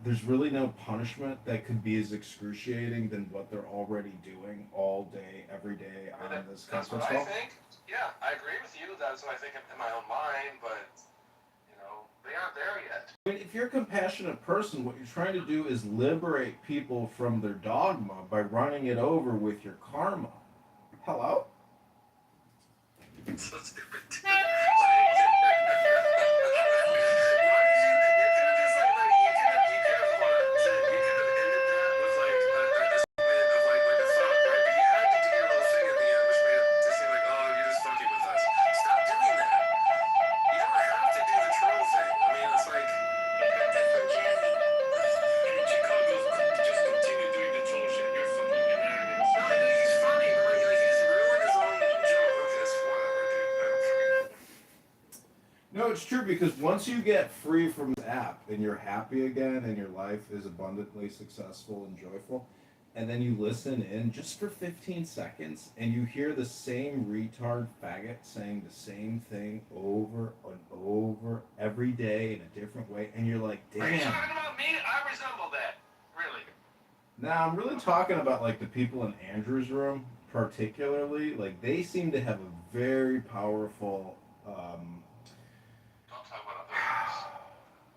there's really no punishment that could be as excruciating than what they're already doing all day, every day I mean, on this that's what conference I call. think. Yeah, I agree with you. That's what I think in my own mind, but they aren't there yet. I mean, if you're a compassionate person, what you're trying to do is liberate people from their dogma by running it over with your karma. Hello? So stupid. Why did you? You could have just you could have ended that with like a statement of like a thought, right? But you had to do your little thing at the end, which made it to seem like, oh, you're just fucking with us. Stop doing that. You don't have to do the troll thing. I mean, it's like. You got that from Jazzy. And Chicago's just continue doing the troll shit. You're fucking hilarious. No, I know he's funny, but like he's ruined his own joke. Okay, it's whatever, dude. I don't fucking. No, it's true because once you get free from the app and you're happy again and your life is abundantly successful and joyful, and then you listen in just for 15 seconds and you hear the same retard faggot saying the same thing over and over every day in a different way, and you're like, Are you damn. talking about me? I resemble that. Really. Now, I'm really talking about like the people in Andrew's room, particularly. Like, they seem to have a very powerful. Don't talk about other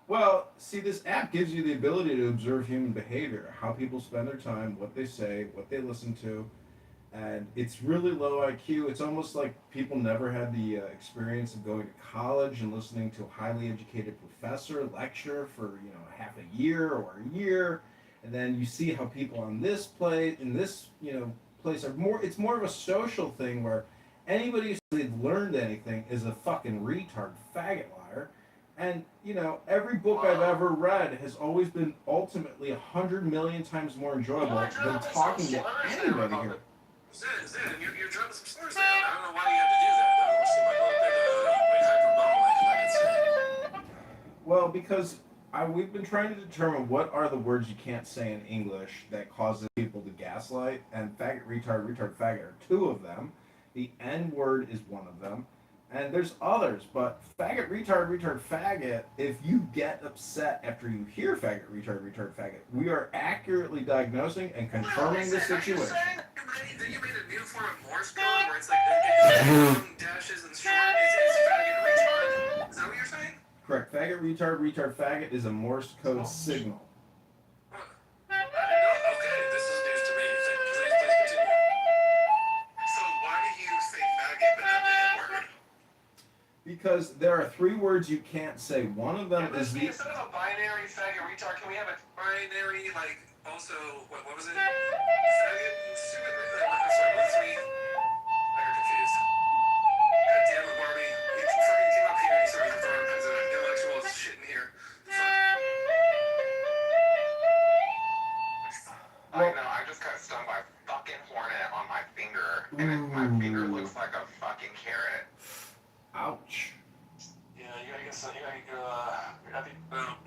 Well, see, this app gives you the ability to observe human behavior, how people spend their time, what they say, what they listen to, and it's really low IQ. It's almost like people never had the experience of going to college and listening to a highly educated professor lecture for half a year or a year, and then you see how people on this play in this place are more. It's more of a social thing where anybody who says they've learned anything is a fucking retard, faggot liar. And every book I've ever read has always been ultimately 100 million times more enjoyable than talking to anybody here. Zen, you're dropping some slurs there. I don't know why you have to do that. That almost seemed like a little bit hyperbolic, if I could say. Well, because we've been trying to determine what are the words you can't say in English that causes people to gaslight, and faggot, retard, retard, faggot are two of them. The N word is one of them. And there's others, but faggot, retard, retard, faggot, if you get upset after you hear faggot, retard, retard, faggot, we are accurately diagnosing and confirming the situation. That you made a new form of Morse code where it's like dashes and short. It's faggot retard. Is that what you're saying? Correct. Faggot, retard, retard, faggot is a Morse code signal. I didn't know. Okay, this is news to me. Please continue. So why do you say faggot but not the N word? Because there are three words you can't say. One of them is the. Instead of a binary faggot retard, can we have a binary also what was it? Faggot stupid. I'm sorry, what's me? I got confused. God damn it, Barbie! You fucking came up here and you started throwing kinds of intellectual shit in here. I know. I just got stung by a fucking hornet on my finger, and my finger looks like a fucking carrot. Ouch. Yeah, you gotta get some. I think. Well.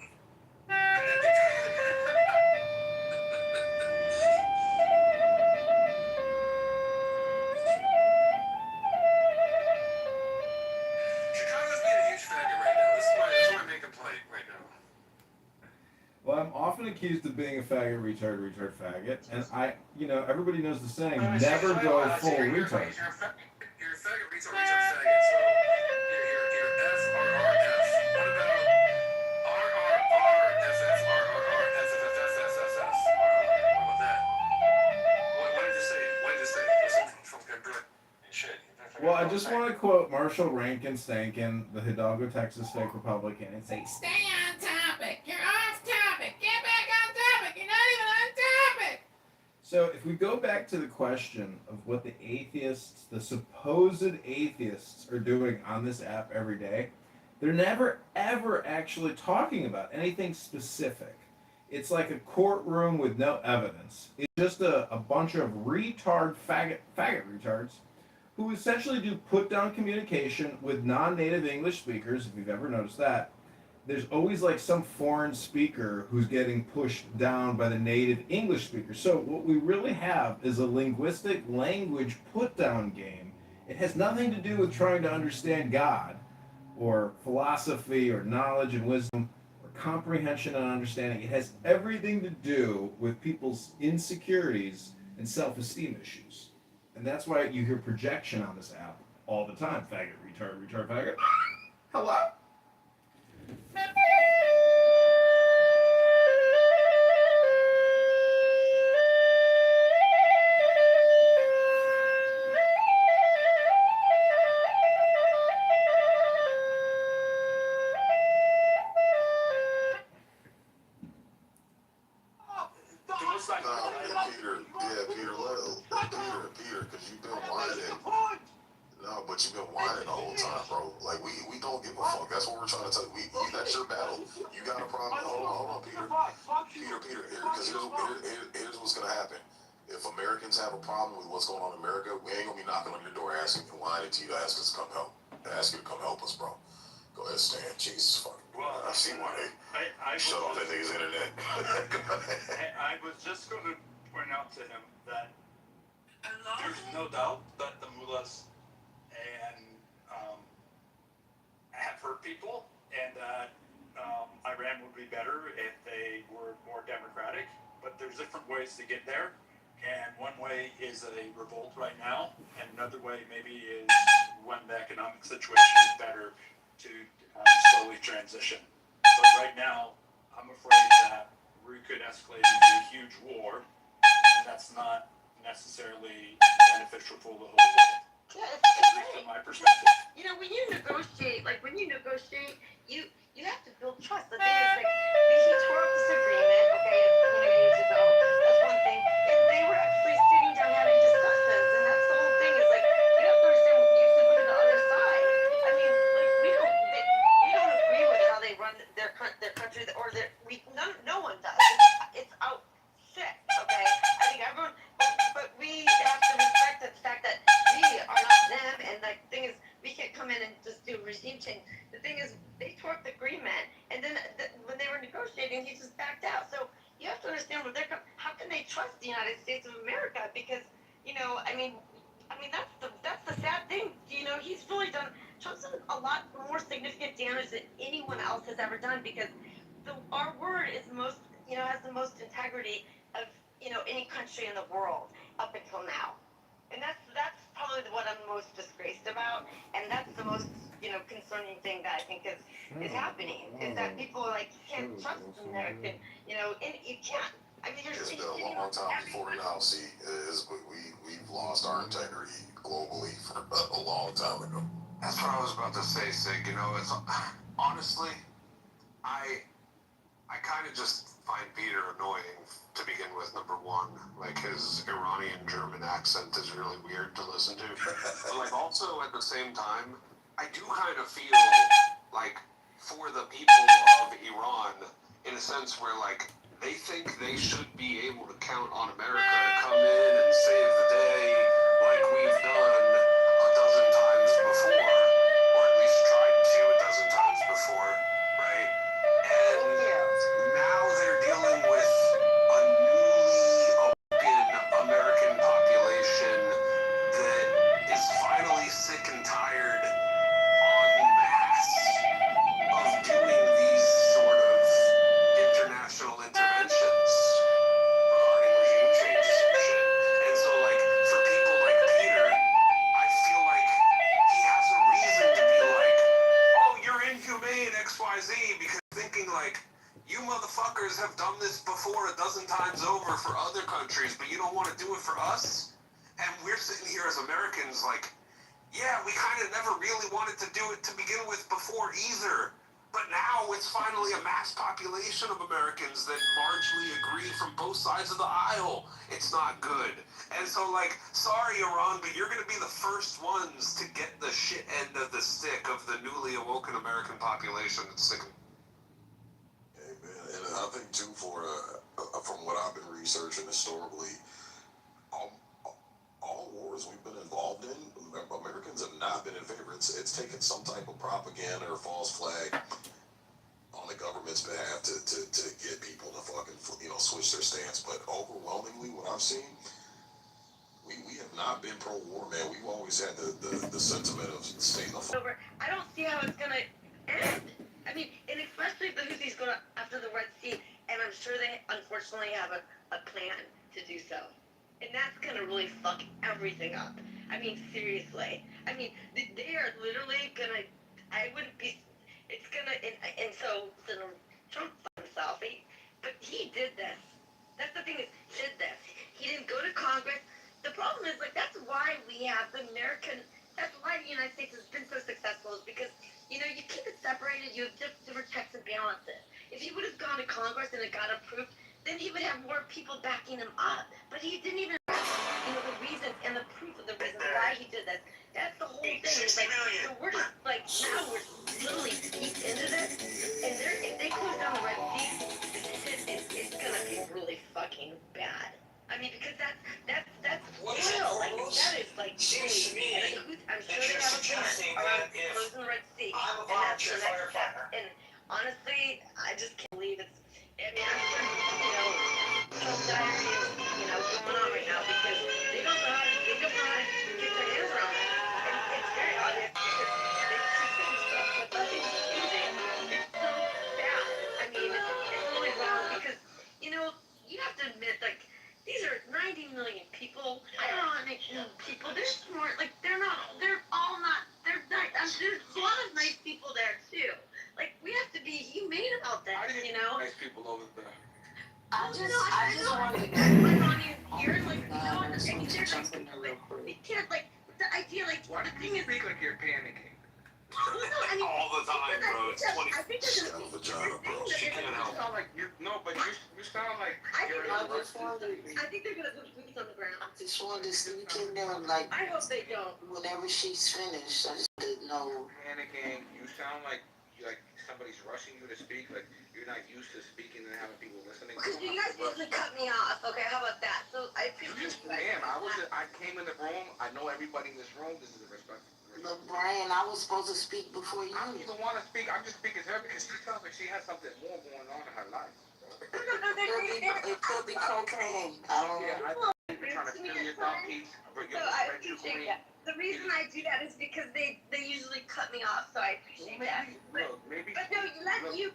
Chicago's being a huge faggot right now. This is my main complaint right now. Well, I'm often accused of being a faggot, retard, retard, faggot, and everybody knows the saying, never go full retard. You're a faggot, retard, faggot, so you're FRRF. What about RRRFFRRRFFFFFF? What about that? What did you say? Listen, from good shit. Well, I just want to quote Marshall Rankin Stankin, the Hidalgo, Texas State Republican, and say, Stay on topic. You're off topic. Get back on topic. You're not even on topic. So if we go back to the question of what the atheists, the supposed atheists, are doing on this app every day, they're never, ever actually talking about anything specific. It's like a courtroom with no evidence. It's just a bunch of retard, faggot retards who essentially do put-down communication with non-native English speakers, if you've ever noticed that. There's always like some foreign speaker who's getting pushed down by the native English speaker. So what we really have is a linguistic language put-down game. It has nothing to do with trying to understand God or philosophy or knowledge and wisdom or comprehension and understanding. It has everything to do with people's insecurities and self-esteem issues. And that's why you hear projection on this app all the time. Faggot, retard, retard, faggot. Hello? Peter, because you've been whining. No, but you've been whining the whole time, bro. Like, we don't give a fuck. That's what we're trying to tell you. That's your battle. You got a problem. Hold on, Peter. Peter, because here's what's going to happen. If Americans have a problem with what's going on in America, we ain't going to be knocking on your door asking and whining to you to ask us to come help. To ask you to come help us, bro. Go ahead, Stan. Jesus fucking. Well, I see why they shut off that nigga's internet. I was just going to point out to him that there's no doubt that the mullahs and have hurt people, and that Iran would be better if they were more democratic. But there's different ways to get there, and one way is a revolt right now, and another way maybe is when the economic situation is better to slowly transition. But right now, I'm afraid that we could escalate into a huge war, and that's not necessarily beneficial for the whole world. Yeah, At least from my perspective. you know, when you negotiate, you have to build trust. The thing is, like, he tore up this agreement, okay, years ago. That's one thing. And they were actually sitting down having discussions, and that's the whole thing. Is like, you have to understand, you have to go to the other side. I mean, like, we don't agree with how they run their country, or no one does. It's out sick, okay? I think everyone, but we have to respect the fact that we are not them, and the thing is, we can't come in and just do regime change. The thing is, they tore up the agreement, and then when they were negotiating, he just backed out. So you have to understand where they're coming. How can they trust the United States of America? Because I mean that's the sad thing. He's really done. Trump's done a lot more significant damage than anyone else has ever done, because our word is has the most integrity of any country in the world up until now. And that's probably what I'm most disgraced about, and that's the most concerning thing that I think is happening, is that people like can't trust American, and you can't. I mean, It's been a long time before now. See, we've lost our integrity globally for a long time ago. That's what I was about to say, Sig. It's honestly, I kind of just find Peter annoying to begin with. Number one, like, his Iranian German accent is really weird to listen to. But like, also at the same time, I do kind of feel like for the people of Iran, in a sense where like they think they should be able to count on America to come in and save the day, like we've done a dozen times before, or at least tried to a dozen times before, right? And now they're dealing with a newly awoken American population that is finally sick and tired en masse of doing these sort of international interventions regarding regime changes and shit. And so, like, for people like Peter, I feel like he has a reason to be like, oh, you're inhumane, XYZ, because thinking like, you motherfuckers have done this before a dozen times over for other countries, but you don't want to do it for us? And we're sitting here as Americans like, yeah, we kind of never really wanted to do it to begin with before either. But now it's finally a mass population of Americans that largely agree from both sides of the aisle. It's not good. And so, like, sorry, Iran, but you're going to be the first ones to get the shit end of the stick of the newly awoken American population that's sick. Amen. And I think too, from what I've been researching historically, all wars we've been involved in, Americans have not been in favor. It's taken some type of propaganda or false flag on the government's behalf to get people to fucking switch their stance. But overwhelmingly, what I've seen, we have not been pro-war, man. We've always had the sentiment of staying the fuck. I don't see how it's gonna end. I mean, and especially the Houthis go after the Red Sea, and I'm sure they unfortunately have a plan to do so. And that's gonna really fuck everything up. I mean, seriously. I mean, they are literally gonna. I wouldn't be. It's gonna. And so Trump himself. But he did this. That's the thing is, he did this. He didn't go to Congress. The problem is, like, that's why we have the American. That's why the United States has been so successful. Is because you know you keep it separated. You have different checks and balances. If he would have gone to Congress and it got approved, then he would have more people backing him up. But he didn't even. You know the reasons and the proof of the reasons why he did this. That's the whole thing. It's like, so we're just like now we're literally deep into this, and if they close down the Red Sea, it's gonna be really fucking bad. I mean, because that's oil. Like that is like really. I'm sure they have a plan around closing the Red Sea, and that's the next step. And honestly, I just can't believe it's. I mean, I'm sure you know, Trump diary is going on right now because they don't know how to get their hands around it. And it's very obvious because they keep doing stuff, but nothing's changing. It's so bad. I mean, it's really wrong because you have to admit like these are 90 million people. I don't know how many people. They're smart. Like they're not. They're all not. They're not. There's a lot of nice people there too. Like we have to be humane about that. Nice people over there. I just wanted to like on here, like jump in there real quick. they can't like the idea like Why do the you thing is. speak like you're panicking? Well, no, I mean, All the time, bro. It's 20. I think there's Shut up, vagina, bro. She can't help. You sound like you sound like you're in I a just wanted, I think they're gonna put boots on the ground. I just wanted to sneak in there and like I hope they don't. whenever she's finished, I just didn't know. panicking. You sound like somebody's rushing you to speak. Like you're not used to speaking and having people listening. Because you guys usually cut me off. Okay, how about that? So I appreciate you guys. Man, I came in the room. I know everybody in this room. This is a respect. But Brian, I was supposed to speak before you. I don't even want to speak. I'm just speaking to her because she sounds like she has something more going on in her life. It could be cocaine. I don't know. Yeah, I think you're trying to fill your thumb piece. So I appreciate that. The reason I do that is because they usually cut me off, so I appreciate that. Maybe. But no, you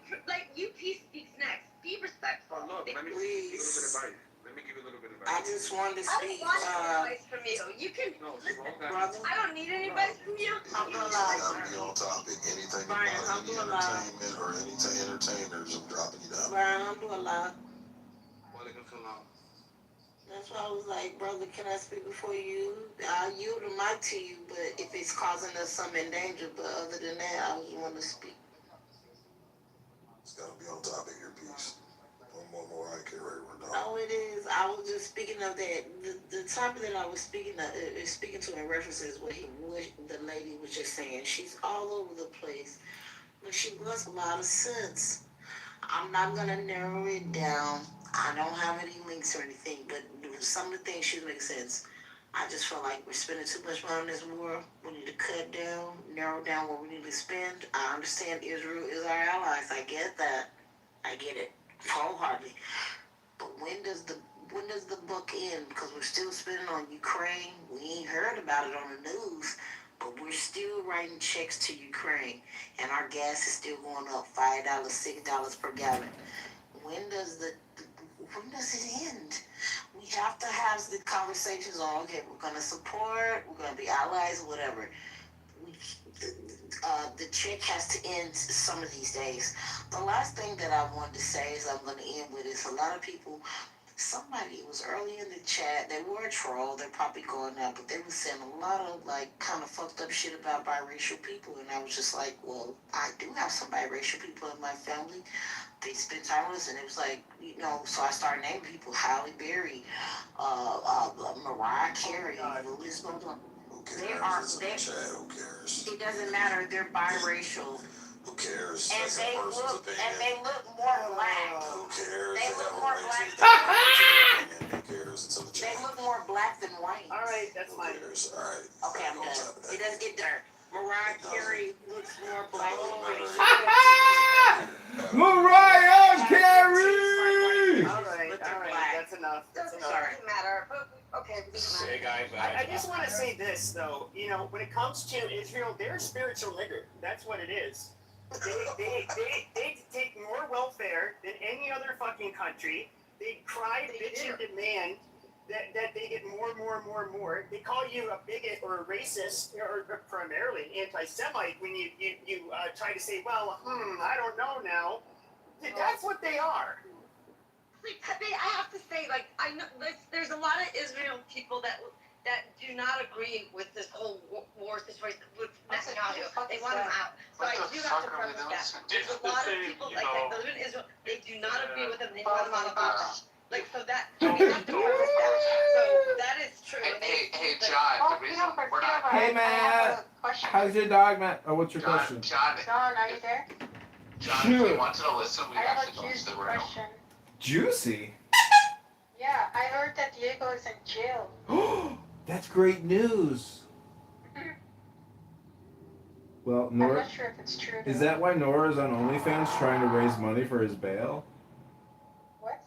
peace speaks next. Be respectful. Oh, look, let me give you a little bit of advice. Let me give you a little bit of I advice. just wanted to I speak. don't want any advice from you. You can No, listen. slow down. Brother, I don't need any advice from you. I'm gonna You lie. gotta be on topic. Anything Brian, about any I'm gonna lie. entertainment or any entertainers, I'm dropping you down. Brian, I'm doing a lot. Walaikum salam. That's why I was like, brother, can I speak before you? I'll yield the mic to you, but if it's causing us some danger, but other than that, I was want to speak. It's gotta be on topic, your piece. One more, I can't ready, we're done. No, it is. I was just speaking of that. The topic that I was speaking to in references what the lady was just saying. She's all over the place, but she was a lot of sense. I'm not gonna narrow it down. I don't have any links or anything, but some of the things should make sense. I just feel like we're spending too much money on this war. We need to cut down, narrow down what we need to spend. I understand Israel is our allies. I get that. I get it wholeheartedly. But when does the book end? Because we're still spending on Ukraine. We ain't heard about it on the news, but we're still writing checks to Ukraine, and our gas is still going up $5, $6 per gallon. When does it end? We have to have the conversations on, okay, we're going to support, we're going to be allies, whatever. The check has to end some of these days. The last thing that I wanted to say is I'm going to end with is a lot of people, somebody was early in the chat, they were a troll, they're probably going out, but they were saying a lot of like kind of fucked up shit about biracial people, and I was just like, well, I do have some biracial people in my family. They spent time with us, and it was like, so I started naming people: Halle Berry, Mariah Carey, Louis Vuitton. Who cares? It's in the chat. Who cares? It doesn't matter. They're biracial, Who cares? and That's a person's opinion. they look more black. Who cares? They look more black. Who cares? It's in the They chat. look more black than white. All right, that's Who fine. cares? All right. Okay, I'm On done. top of that. It doesn't get done. Mariah Carey looks more black than white. Mariah Carey! All right, But they're all right. black. That's enough. That's enough. Sorry. Doesn't matter. But okay, it doesn't matter. Hey guys, I just want to say this, though. When it comes to Israel, they're a spiritual nigger. That's what it is. They take more welfare than any other fucking country. They cry, bitch, and demand that they get more. They call you a bigot or a racist or primarily an anti-Semite when you try to say, well, I don't know now. That's what they are. I have to say, like, I know there's a lot of Israel people that do not agree with this whole war situation with Netanyahu. They want him out. So I do have to preface that. There's a lot of people like that live in Israel. They do not agree with him. They want him out of office. Like, so that we have to preface that. So that is true. Hey, John. The reason we're not. Hey, man. How's your dog, man? Oh, what's your question? John, are you there? John, if we wanted to listen, we actually go to the room. Juicy? Yeah, I heard that Diego is in jail. That's great news. Well, I'm Nora, not sure if it's true. is that why Nora's on OnlyFans trying to raise money for his bail? What?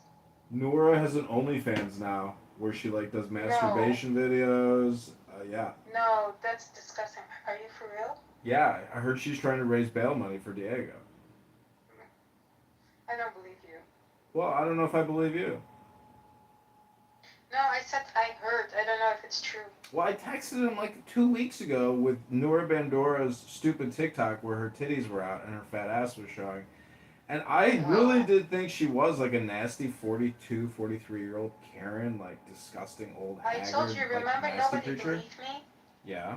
Nora has an OnlyFans now where she like does masturbation videos. Yeah. No, that's disgusting. Are you for real? Yeah, I heard she's trying to raise bail money for Diego. I don't believe you. Well, I don't know if I believe you. No, I said I heard. I don't know if it's true. Well, I texted him like 2 weeks ago with Nora Bandora's stupid TikTok where her titties were out and her fat ass was showing. And I really did think she was like a nasty 42, 43-year-old Karen, like disgusting old haggard, I told you, remember, like, nasty nobody creature. believed me? Yeah.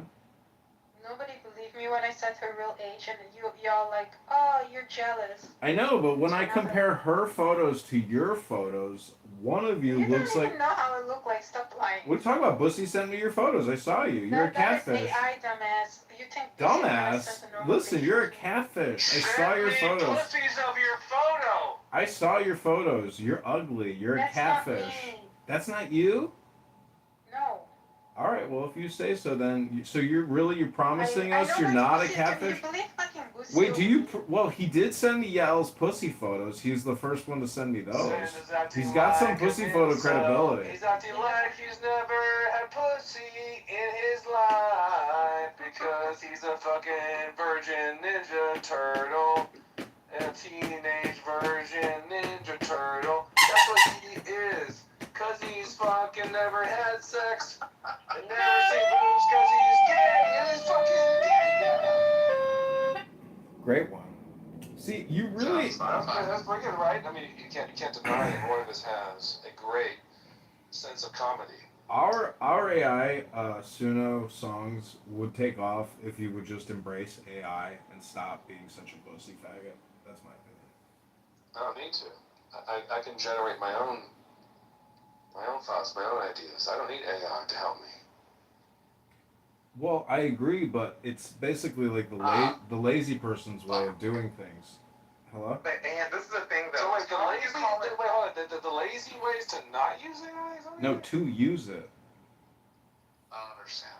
Nobody believed me when I said her real age, and y'all like, oh, you're jealous. I know, but when I compare her photos to your photos, one of you looks don't like... even know how I look like. Stop lying. We're talking about Bussy sent me your photos. I saw you. You're a catfish. That is AI, dumbass. You think Dumbass? Listen, you're a catfish. I saw your photos. Pussies of your photo. I saw your photos. You're ugly. You're a catfish. Not me. That's not you? No. All right, well, if you say so, then... So you're promising I us know you're that's not a pussy. catfish? Do you believe fucking Bussy? Wait, do you... Well, he did send me Yael's pussy photos. He's the first one to send me those. He's got some pussy photo credibility. He's acting like he's never had pussy in his life because he's a fucking virgin ninja turtle. A teenage virgin ninja turtle. That's what he is. Cause he's fucking never had sex. And never seen boobs cause he's gay. He's fucking gay. Great one. See, you really... That's pretty good, right? I mean, you can't deny that Roivas has a great sense of comedy. Our AI Suno songs would take off if you would just embrace AI and stop being such a pussy faggot. That's my opinion. I don't need to. I can generate my own thoughts, my own ideas. I don't need AI to help me. Well, I agree, but it's basically like the lazy person's way of doing things. Hello? And this is the thing though. So wait, hold on. The lazy ways to not use AI? No, to use it. I don't understand.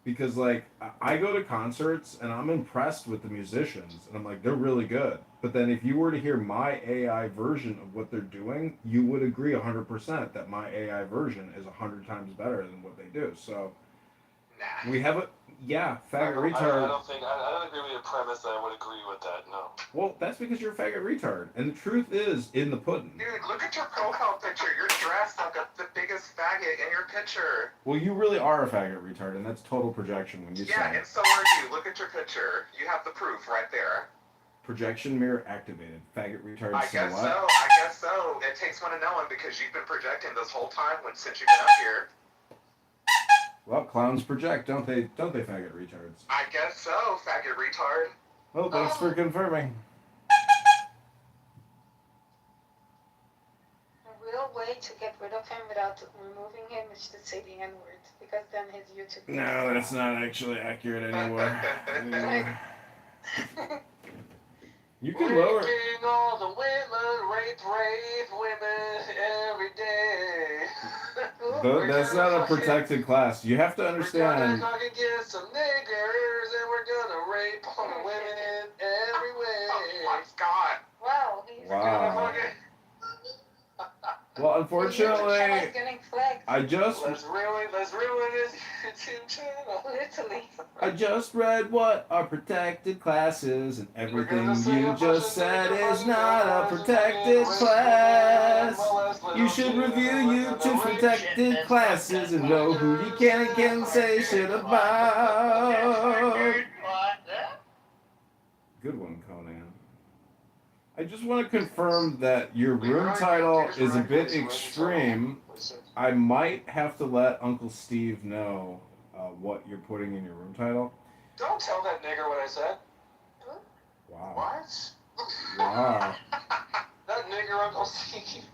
Because, like, I go to concerts and I'm impressed with the musicians. And I'm like, they're really good. But then if you were to hear my AI version of what they're doing, you would agree 100% that my AI version is 100 times better than what they do. So, we have a... Yeah, faggot retard. I don't agree with your premise that I would agree with that, no. Well, that's because you're a faggot retard. And the truth is in the pudding. Dude, look at your profile picture. You're dressed like the biggest faggot in your picture. Well, you really are a faggot retard, and that's total projection when you say Yeah, it. and so are you. Look at your picture. You have the proof right there. Projection mirror activated. Faggot retard, I so guess what? so. I guess so. It takes one to know one because you've been projecting this whole time since you've been up here. Well, clowns project, don't they, faggot retards? I guess so, faggot retard. Well, thanks for confirming. A real way to get rid of him without removing him is to say the N-word, because then his YouTube... No, that's not actually accurate anymore. You can lower... Raping all the women, rape women every day. That's not a protected class. You have to understand... We're gonna get some niggers and we're gonna rape all the women every way. Oh my god. Wow. Wow. Well, Your YouTube channel unfortunately, is getting flagged. I just Let's ruin his YouTube channel. Literally. read what are protected classes, and We're everything gonna say a you bunch just of said nigger is fucking not a guys protected and class. molest You little should kids review and YouTube's rape protected shit, classes and know who you can and can't say shit about. Good one, Conan. I just want to confirm that your room title is a bit extreme. I might have to let Uncle Steve know what you're putting in your room title. Don't tell that nigger what I said. Wow. What? Wow. That nigger Uncle Steve.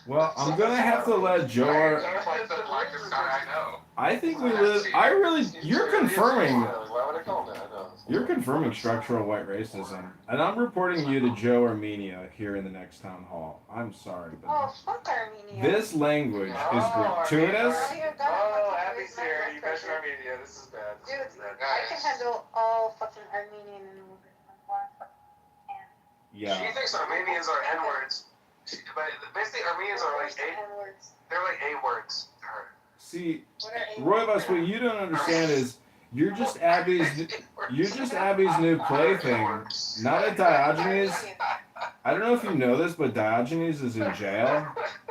Well, I'm gonna have to let Joe. I know. I think we live. I really. You're confirming. Why would I call him that? I know. You're confirming structural white racism, and I'm reporting you to Joe Armenia here in the next town hall. I'm sorry, Oh, but fuck Armenia. this language is gratuitous. Oh, Abby's here. You mentioned Armenia. This is bad. Dude, This is bad. I can handle all fucking Armenian and Yeah. She thinks Armenians are N-words. But basically, Armenians are like N-words. they're like A-words to her. See, What are Roybus, what you don't understand is you're just Abby's new plaything. Now that Diogenes, I don't know if you know this, but Diogenes is in jail,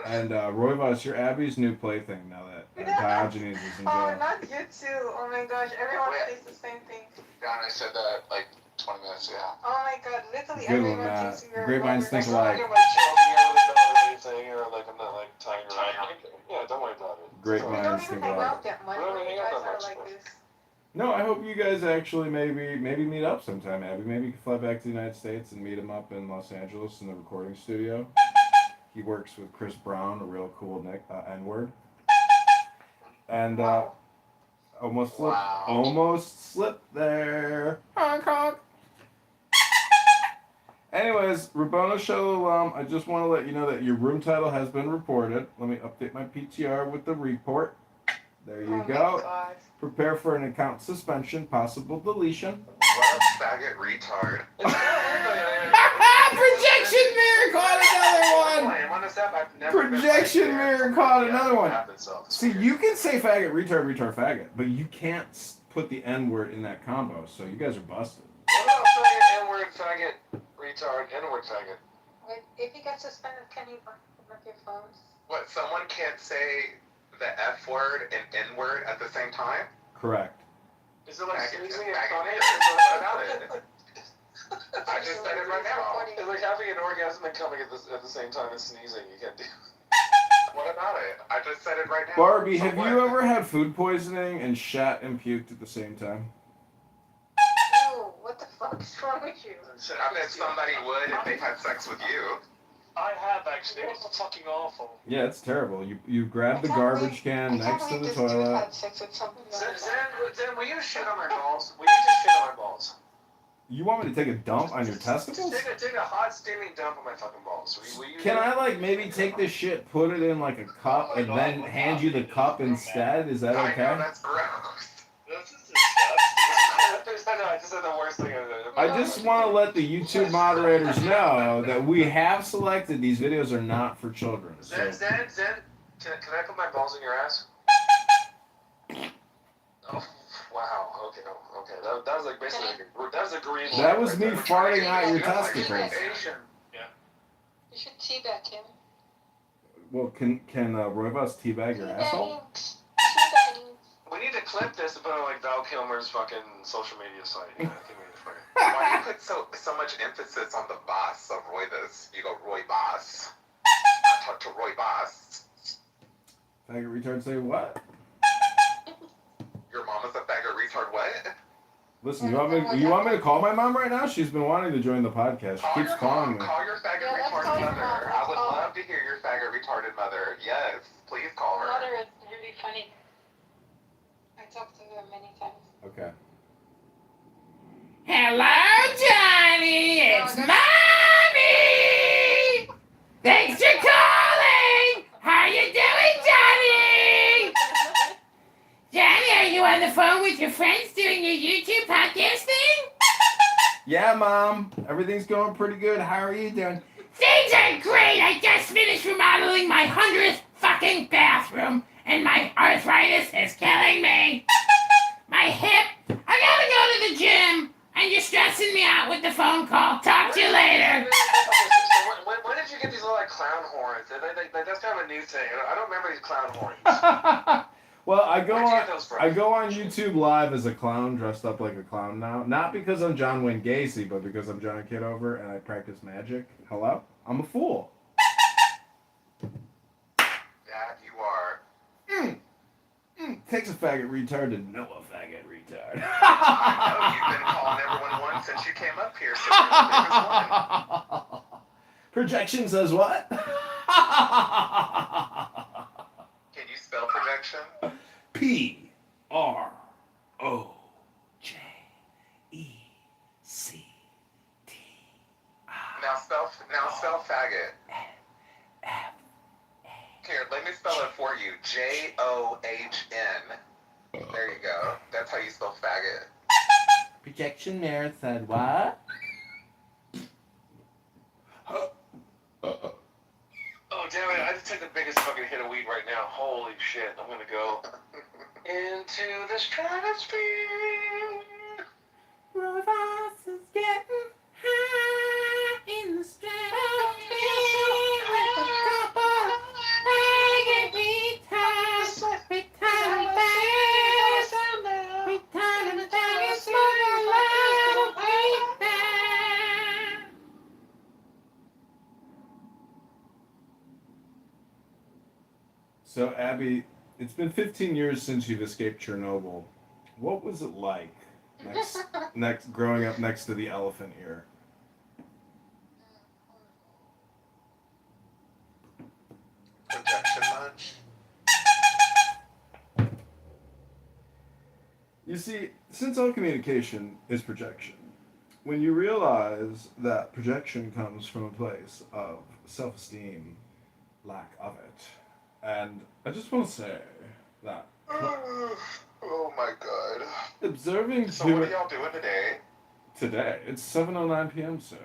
and Roybus, you're Abby's new plaything now that Diogenes is in Oh, jail. not you too. Oh my gosh, everyone says the same thing. John, I said that like 20 minutes ago. Oh my god, literally Good one, everyone Matt. thinks you're Great minds think alike. I'm like joking or anything, or like I'm not like tying around. Yeah, don't worry about it. Great We minds don't even think hang alike. out that much. We don't You hang out guys that are much. like this. No, I hope you guys actually maybe meet up sometime, Abby. Maybe you can fly back to the United States and meet him up in Los Angeles in the recording studio. He works with Chris Brown, a real cool N-word. And almost slipped there. Honk honk. Anyways, Rabboni Shalom, I just want to let you know that your room title has been reported. Let me update my PTR with the report. There you go. God. Prepare for an account suspension, possible deletion. What a faggot retard. Projection mirror caught another one! Projection mirror caught another one. See, you can say faggot, retard, faggot, but you can't put the N-word in that combo, so you guys are busted. What about faggot, N-word, faggot, retard, N-word, faggot? Wait, if you get suspended, can you look your phones? What, someone can't say the F word and N word at the same time? Correct. Is it like sneezing and funny? What about it? I just said it right now. It's like having an orgasm and coming at the same time as sneezing. You can't do. What about it? I just said it right now. Barbie, have you ever had food poisoning and shat and puked at the same time? Ew, what the fuck is wrong with you? I bet somebody would if they had sex with you. I have actually. It was fucking awful. Yeah, it's terrible. You grab the garbage can next to the toilet. Zen, will you shit on my balls? Will you just shit on my balls? You want me to take a dump on your testicles? Take a hot steaming dump on my fucking balls. Will you Can I maybe take this shit, put it in like a cup, and then hand you the cup instead? Is that I know, okay? that's gross. This is disgusting. I know, I just said the worst thing I just want to let the YouTube moderators know that we have selected these videos are not for children. So. Zen, can I put my balls in your ass? Oh, wow. Okay. That was like basically that was a green light. That was me right there. farting out your That's like testicles. Asian. You should teabag him. Well, can Roybus teabag your asshole? Teabagging. We need to clip this and put it on like Val Kilmer's fucking social media site. You know, I think we need to fucking... Why do you put so much emphasis on the boss of Roybus? You go Roy Boss. I talk to Roy Boss. Faggot retard say what? Your mama's a faggot retard. What? Listen, you want me to call my mom right now? She's been wanting to join the podcast. She keeps calling me. Call your faggot Yeah, let's retarded call your mother. mom. I would Call her. love to hear your faggot retarded mother. Yes, please call her. Mother is really funny. I talked to her many times. Okay. Hello, Johnny. It's Mommy. Thanks for calling. How you doing, Johnny? Johnny, are you on the phone with your friends doing your YouTube podcast thing? Yeah, Mom. Everything's going pretty good. How are you doing? Things are great. I just 200th fucking bathroom, and my arthritis is killing me. My hip. I gotta go to the gym, and you're stressing me out with the phone call. Talk to you later. So when did you get these little like clown horns? That's kind of a new thing. I don't remember these clown horns. Well, I go Where'd you on. get those from? I go on YouTube Live as a clown, dressed up like a clown now. Not because I'm John Wayne Gacy, but because I'm Johnny Kitover and I practice magic. Hello? I'm a fool. That you are. Takes a faggot retard to know a faggot retard. I know you've been calling everyone one since you came up here. So you're the biggest one. Projection says what? Can you spell projection? PROJECT. Now spell faggot. Here, let me spell it for you. JOHN. There you go. That's how you spell faggot. Projection there said what? Oh damn it! I just took the biggest fucking hit of weed right now. Holy shit! I'm gonna go into the stratosphere. Robots is getting high in the stratosphere. So, Abby, it's been 15 years since you've escaped Chernobyl. What was it like next growing up next to the elephant ear? Projection much? You see, since all communication is projection, when you realize that projection comes from a place of self-esteem, lack of it, and I just want to say that Oh my god. observing So what are y'all doing today, it's 7:09 p.m., sir.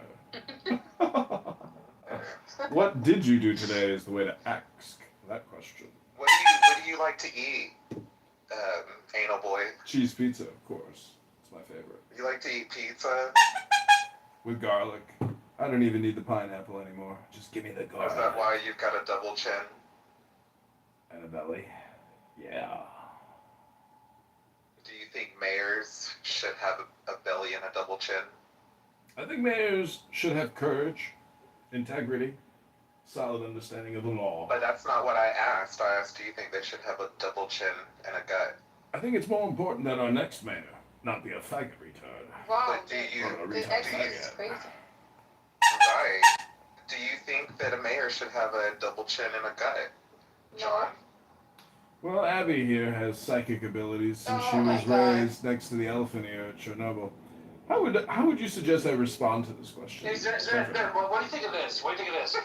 What did you do today is the way to ask that question. What do you like to eat, anal boy? Cheese pizza, of course. It's my favorite. You like to eat pizza? With garlic. I don't even need the pineapple anymore. Just give me the garlic. Is that why you've got a double chin? And a belly. Yeah. Do you think mayors should have a belly and a double chin? I think mayors should have courage, integrity, solid understanding of the law. But that's not what I asked. I asked, do you think they should have a double chin and a gut? I think it's more important that our next mayor not be a faggot retard. Wow, But do you... Or a the retard accent is faggot. crazy. Right. Do you think that a mayor should have a double chin and a gut? John? Well, Abby here has psychic abilities since she Oh my was God. raised next to the elephant ear at Chernobyl. How would you suggest I respond to this question? Hey, Zed, what do you think of this? What do you think of this?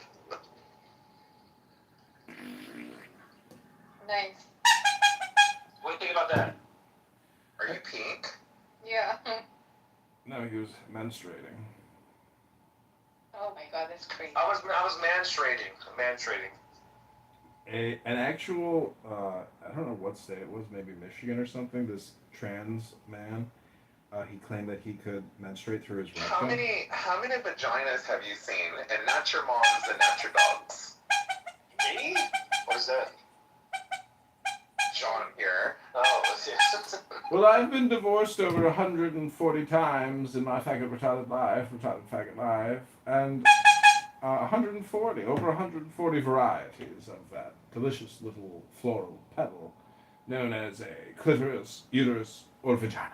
Nice. What do you think about that? Are you pink? Yeah. No, he was menstruating. Oh my god, that's crazy. I was menstruating. An actual, I don't know what state it was, maybe Michigan or something, this trans man, he claimed that he could menstruate through his rectum. How many vaginas have you seen? And not your moms and not your dogs. Me? What is that? John here. Oh, yes. Well, I've been divorced over 140 times in my faggot retarded faggot life, and 140 varieties of that delicious little floral petal known as a clitoris, uterus, or vagina.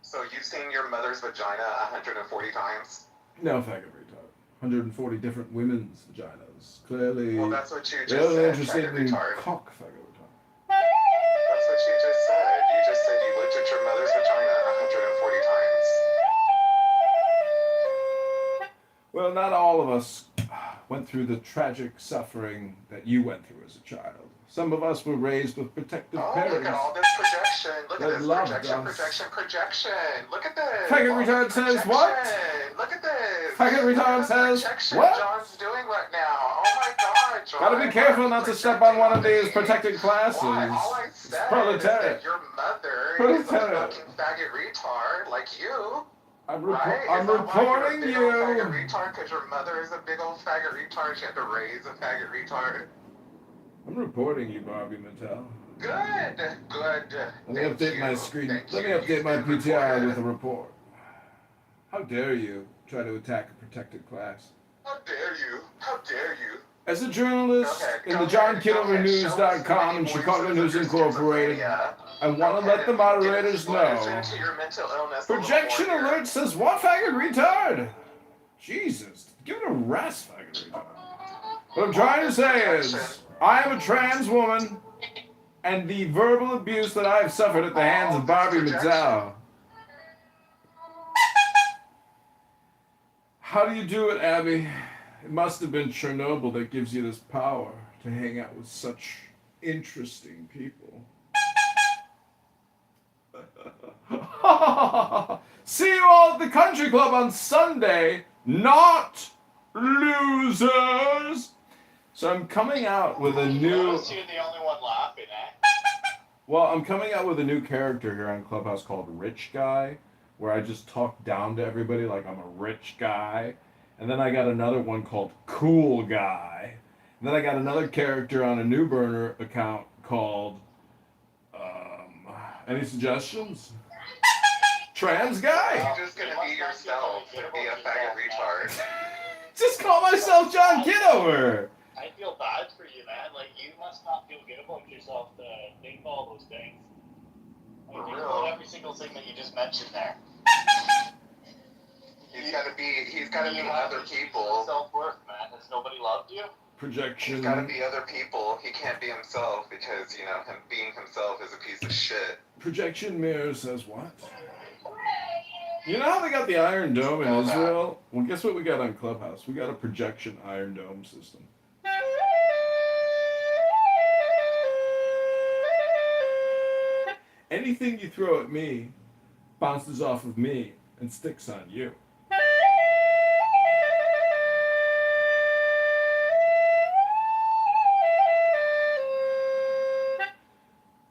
So you've seen your mother's vagina 140 times? No, faggot retard. 140 different women's vaginas. Clearly, Well, that's what you just really said, interested faggot in retard. cock faggot retard. That's what you just said. You just said you looked at your mother's vagina 140 times. Well, not all of us went through the tragic suffering that you went through as a child. Some of us were raised with protective Oh, parents. look at all this projection. Look at That this loved projection, us. projection. Look at this. Faggot All retard this says what? projection. Look at this. Faggot Look retard at this says projection what? John's doing right now. Oh my god, John. Gotta be careful not to step on one of these protected classes. Why? All I said Proletariat. is that your mother is a Proletariat. fucking faggot retard like you. I'm Right? reporting Is that why you're a big you. old faggot retard? Because your mother is a big old faggot retard. She had to raise a faggot retard. I'm reporting you, Barbie Mattel. Good. Let me update my screen. Let me update my PTR with a report. How dare you try to attack a protected class? How dare you? How dare you? As a journalist in the JohnKitoverNews.com and Chicago News Incorporated, I want to let the moderators know. Projection alert says, what faggot retard? Jesus, give it a rest, faggot retard. What I'm trying to say is, I am a trans woman, and the verbal abuse that I have suffered at the hands of Barbie Mattel. How do you do it, Abby? It must have been Chernobyl that gives you this power to hang out with such interesting people. See you all at the country club on Sunday, not losers. So I'm coming out with a new... You're the only one laughing, Well, I'm coming out with a new character here on Clubhouse called Rich Guy, where I just talk down to everybody like I'm a rich guy. And then I got another one called Cool Guy. And then I got another character on a New Burner account called... any suggestions? Trans Guy. You're just gonna be yourself and be a faggot retard. Just call myself John Kitover. I feel bad for you, man. Like, you must not feel good about yourself to think all those things. Like, think about every single thing that you just mentioned there. He's gotta be other people. Self-worth, man. Has nobody loved you? Projection. He's gotta be other people. He can't be himself because, you know, him being himself is a piece of shit. Projection mirror says what? You know how they got the Iron Dome in Israel? Well, guess what we got on Clubhouse? We got a projection Iron Dome system. Anything you throw at me bounces off of me and sticks on you.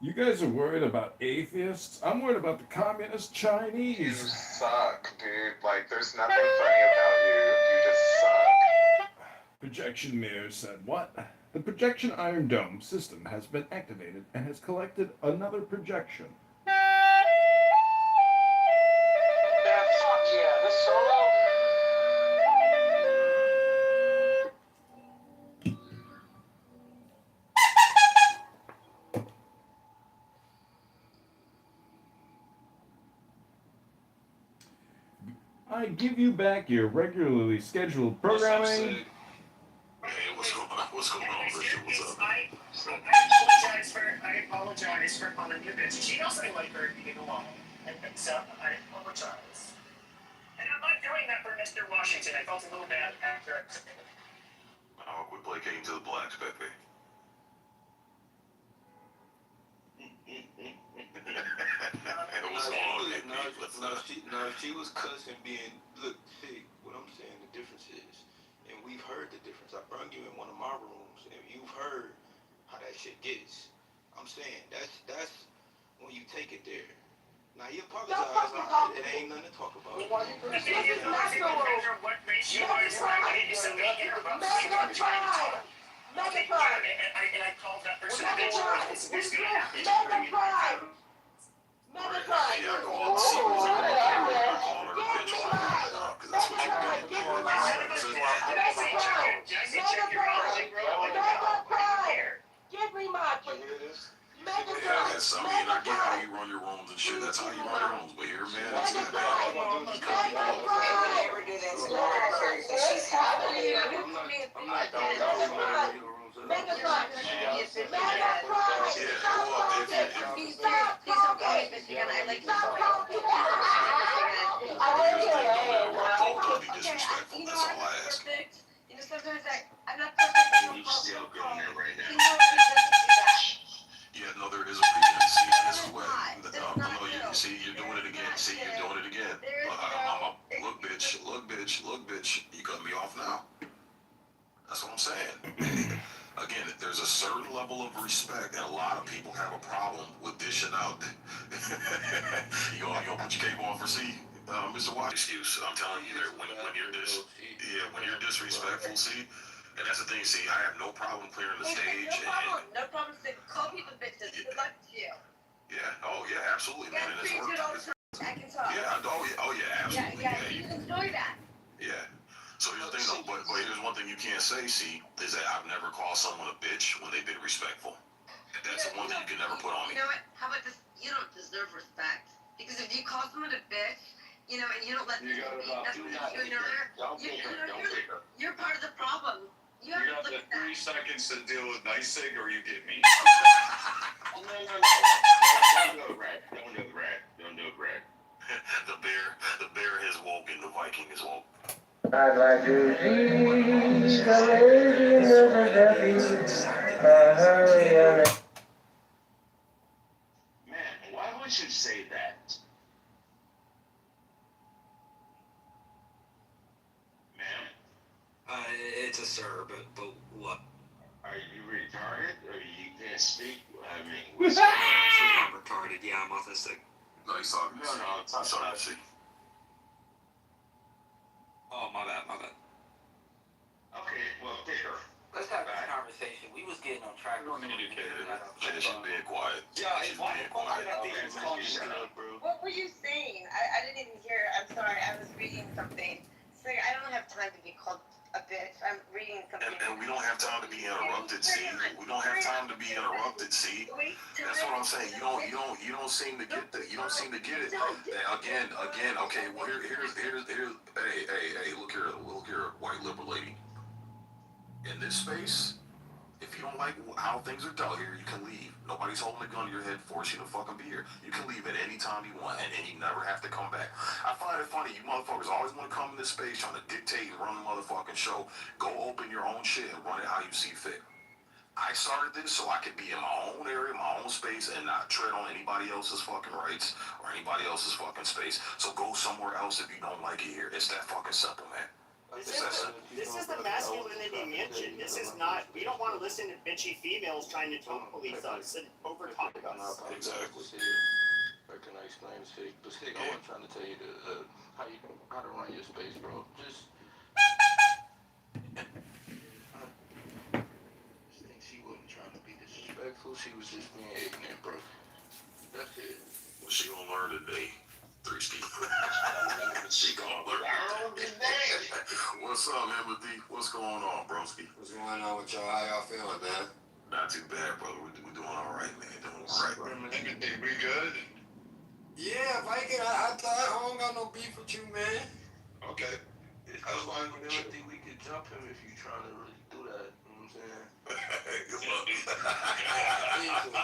You guys are worried about atheists? I'm worried about the communist Chinese. You suck, dude. Like, there's nothing funny about you. You just suck. Projection mirror said what? The projection Iron Dome system has been activated and has collected another projection. Man, fuck yeah. This solo. I give you back your regularly scheduled programming. Hey, what's going on? What's going on, Richard? What's up? I apologize for calling you bitch. She knows I like her being alone. And so I apologize. And I'm not doing that for Mr. Washington. I felt a little bad after. Oh, quit placating to the blacks, Pepe. What's going on there, Pete? She was cussing being, look, see, what I'm saying, the difference is, and we've heard the difference. I brought you in one of my rooms, and you've heard how that shit gets. I'm saying, that's when you take it there. Now, you apologize, it ain't nothing to talk about. The thing is, no matter what race you are, I didn't say anything about and I called that person a bitch. It's gonna happen. Yeah, I go all the secrets on the camera. I call her a bitch on the laptop, because that's what you do. Give me my Yeah, that's something. I get how you run your rooms and shit. That's how you run your rooms. But here, man, it's not Sometimes there's a certain level of respect, and a lot of people have a problem with dishing out. you gonna put your cape on for C, Mr. Watch? Excuse. I'm telling you, when you're disrespectful, see. And that's the thing, see, I have no problem clearing the stage. No problem. Call people bitches. Good luck to you. Yeah. Oh yeah, absolutely, man. And it's worked. I can talk. Yeah. Oh yeah. Absolutely. Yeah. You enjoy that. Yeah. So here's the thing, though. But here's one thing you can't say, see, is that I've never called someone a bitch when they've been respectful. That's the one thing you can never put on me. You know what? How about this? You don't deserve respect because if you call someone a bitch, and you don't let them be, that's what you're part of the problem. You have to look at that. 3 seconds to deal with nice thing, or you get me. No. Don't do it, Brad. The bear has woke and the Viking is woke. I'd like to see the legend of the Man, why would you say that? Ma'am? It's a sir, but what? Are you retarded or you can't speak? I mean, I'm retarded. Yeah, I'm autistic. No, he's talking. No, it's not. Sorry, see. Oh, my bad. Okay, well, take her. Let's have this conversation. We was getting on track. She's being quiet. Yeah, She's being quiet. What were you saying? I didn't even hear. I'm sorry. I was reading something. So I don't have time to be called a bitch. I'm reading something. And we don't have time to be interrupted, see. We don't have time to be interrupted, see. That's what I'm saying. You don't seem to get that. You don't seem to get it. Again. Okay. Well, here's. Hey. Look here, white liberal lady. In this space, if you don't like how things are dealt here, you can leave. Nobody's holding a gun to your head, force you to fucking be here. You can leave at any time you want, and you never have to come back. I find it funny, you motherfuckers always want to come in this space trying to dictate and run the motherfucking show. Go open your own shit and run it how you see fit. I started this so I could be in my own area, my own space, and not tread on anybody else's fucking rights or anybody else's fucking space. So go somewhere else if you don't like it here. It's that fucking simple, man. This is the masculinity mansion. This is not. We don't want to listen to bitchy females trying to tone police us and overtalk us. Exactly. I can explain to Sig, but Sig, I wasn't trying to tell you how to run your space, bro. Just think she wasn't trying to be disrespectful. She was just being ignorant, bro. That's it. Well, she gonna learn today. 3 Steve. She gonna learn. What's up, Empathy? What's going on, broski? What's going on with y'all? How y'all feeling, man? Not too bad, brother. We're doing all right, man. Doing all right, brother. Everything we good? Yeah, Viking, I don't got no beef with you, man. Okay. I was like, I don't think we could jump him if you're trying to really do that. You know what I'm saying? Good luck.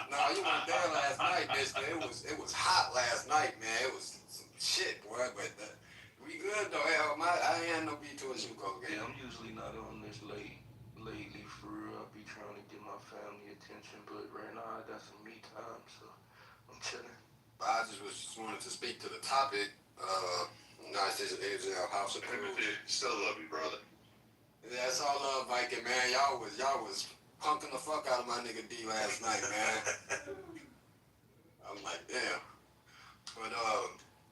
Nah, you weren't there last night, mister. It was hot last night, man. It was some shit, boy. But we good though. Hell, I ain't had no beef towards you, Coach. Yeah, I'm usually not on this lately for real. I be trying to get my family attention, but right now I got some me time, so I'm chilling. I just wanted to speak to the topic. Nice Israel House of Blues. Still love you, brother. That's all love, Viking, man. Y'all was punking the fuck out of my nigga D last night, man. I'm like, damn. But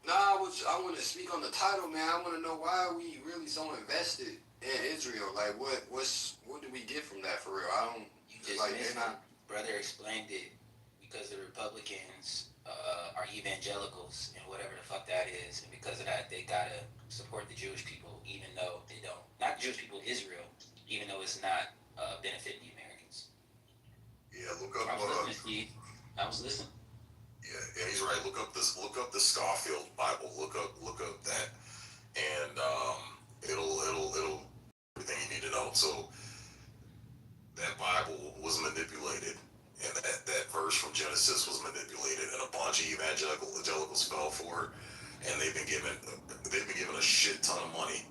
I want to speak on the title, man. I want to know why are we really so invested in Israel? Like, what do we get from that for real? I don't. You just like, missed it. Brother explained it because the Republicans are evangelicals and whatever the fuck that is, and because of that, they gotta support the Jewish people, even though they don't. Not the Jewish people, Israel, even though it's not benefiting the Americans. Yeah, look up. I was listening, Steve. I was listening. Yeah, he's right. Look up the Scarfield Bible. Look up that, and it'll everything you need to know. So that Bible was manipulated, and that verse from Genesis was manipulated, and a bunch of evangelicals fell for it, and they've been given a shit ton of money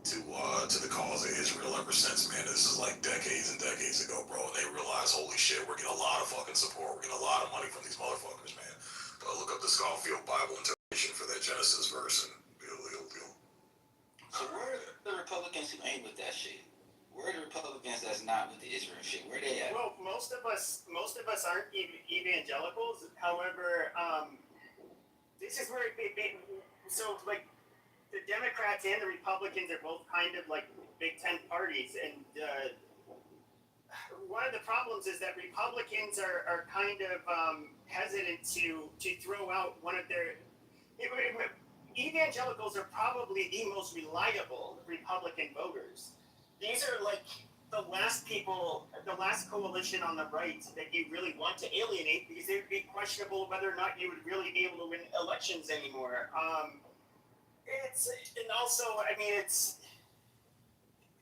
to the cause of Israel ever since, man. This is like decades and decades ago, bro. And they realize, holy shit, we're getting a lot of fucking support. We're getting a lot of money from these motherfuckers, man. Look up the Scarfield Bible interpretation for that Genesis verse, and So where are the Republicans who ain't with that shit? Where are the Republicans that's not not with the Israel shit? Where they at? Well, most of us aren't evangelicals. However, this is where so like the Democrats and the Republicans are both kind of like big tent parties, and one of the problems is that Republicans are kind of hesitant to throw out one of their evangelicals are probably the most reliable Republican voters. These are like the last people, the last coalition on the right that you really want to alienate, because it would be questionable whether or not you would really be able to win elections anymore. And also, I mean, it's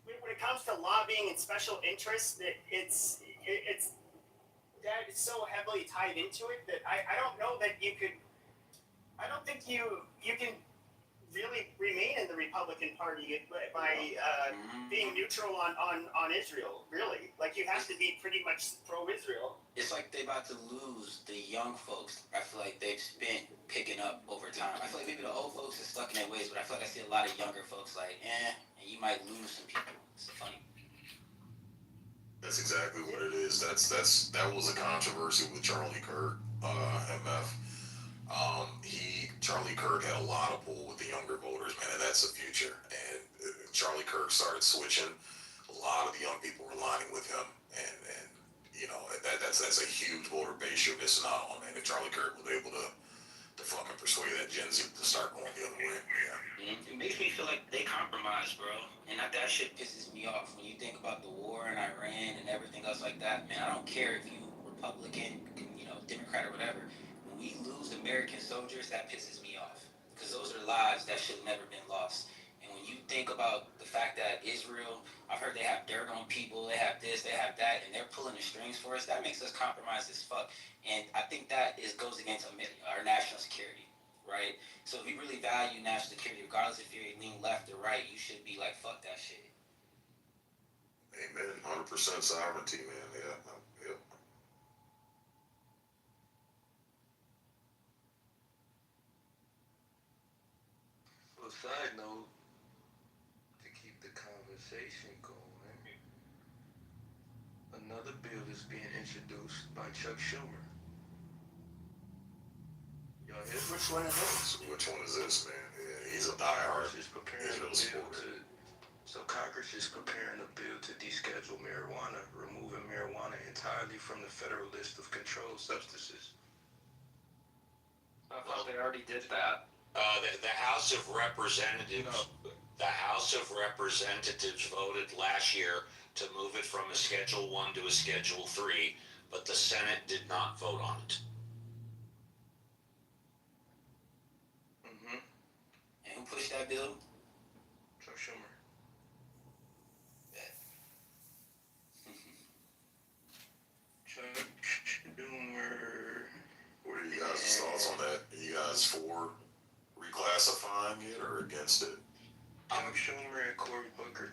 when it comes to lobbying and special interests, it's that is so heavily tied into it that I don't know that you could. I don't think you can really remain in the Republican Party by being neutral on Israel. Really, like you have to be pretty much pro-Israel. It's like they about to lose the young folks. I feel like they've spent picking up over time. I feel like maybe the old folks are stuck in their ways, but I feel like I see a lot of younger folks like, and you might lose some people. It's funny. That's exactly what it is. That was a controversy with Charlie Kirk, MF. Charlie Kirk had a lot of pull with the younger voters, man, and that's the future. And Charlie Kirk started switching. A lot of the young people were lining with him, and you know that's a huge voter base you're missing out on. And if Charlie Kirk was able to fucking persuade that Gen Z to start going the other way, yeah. It makes me feel like they compromised, bro, and that shit pisses me off when you think about the war in Iran and everything else like that. Man, I don't care if you Republican, Democrat or whatever. When we lose American soldiers, that pisses me off, because those are lives that should have never been lost. And when you think about the fact that Israel, I've heard they have dirt on people, they have this, they have that, and they're pulling the strings for us, that makes us compromised as fuck. And I think that goes against our national security, right? So if you really value national security, regardless if you lean left or right, you should be like, fuck that shit. Amen. 100% sovereignty, man. Yeah. Well, side note, to keep the conversation going, another bill is being introduced by Chuck Schumer. Y'all hear? Which one is this? Which one is this, man? Yeah, he's a diehard Israel supporter. So Congress is preparing a bill to deschedule marijuana, removing marijuana entirely from the federal list of controlled substances. I thought they already did that. The House of Representatives. The House of Representatives voted last year to move it from a Schedule 1 to a Schedule 3, but the Senate did not vote on it. And who pushed that bill? Chuck Schumer. Chuck Schumer. What are you guys' thoughts on that? Are you guys for reclassifying it or against it? Chuck Schumer and Cory Booker.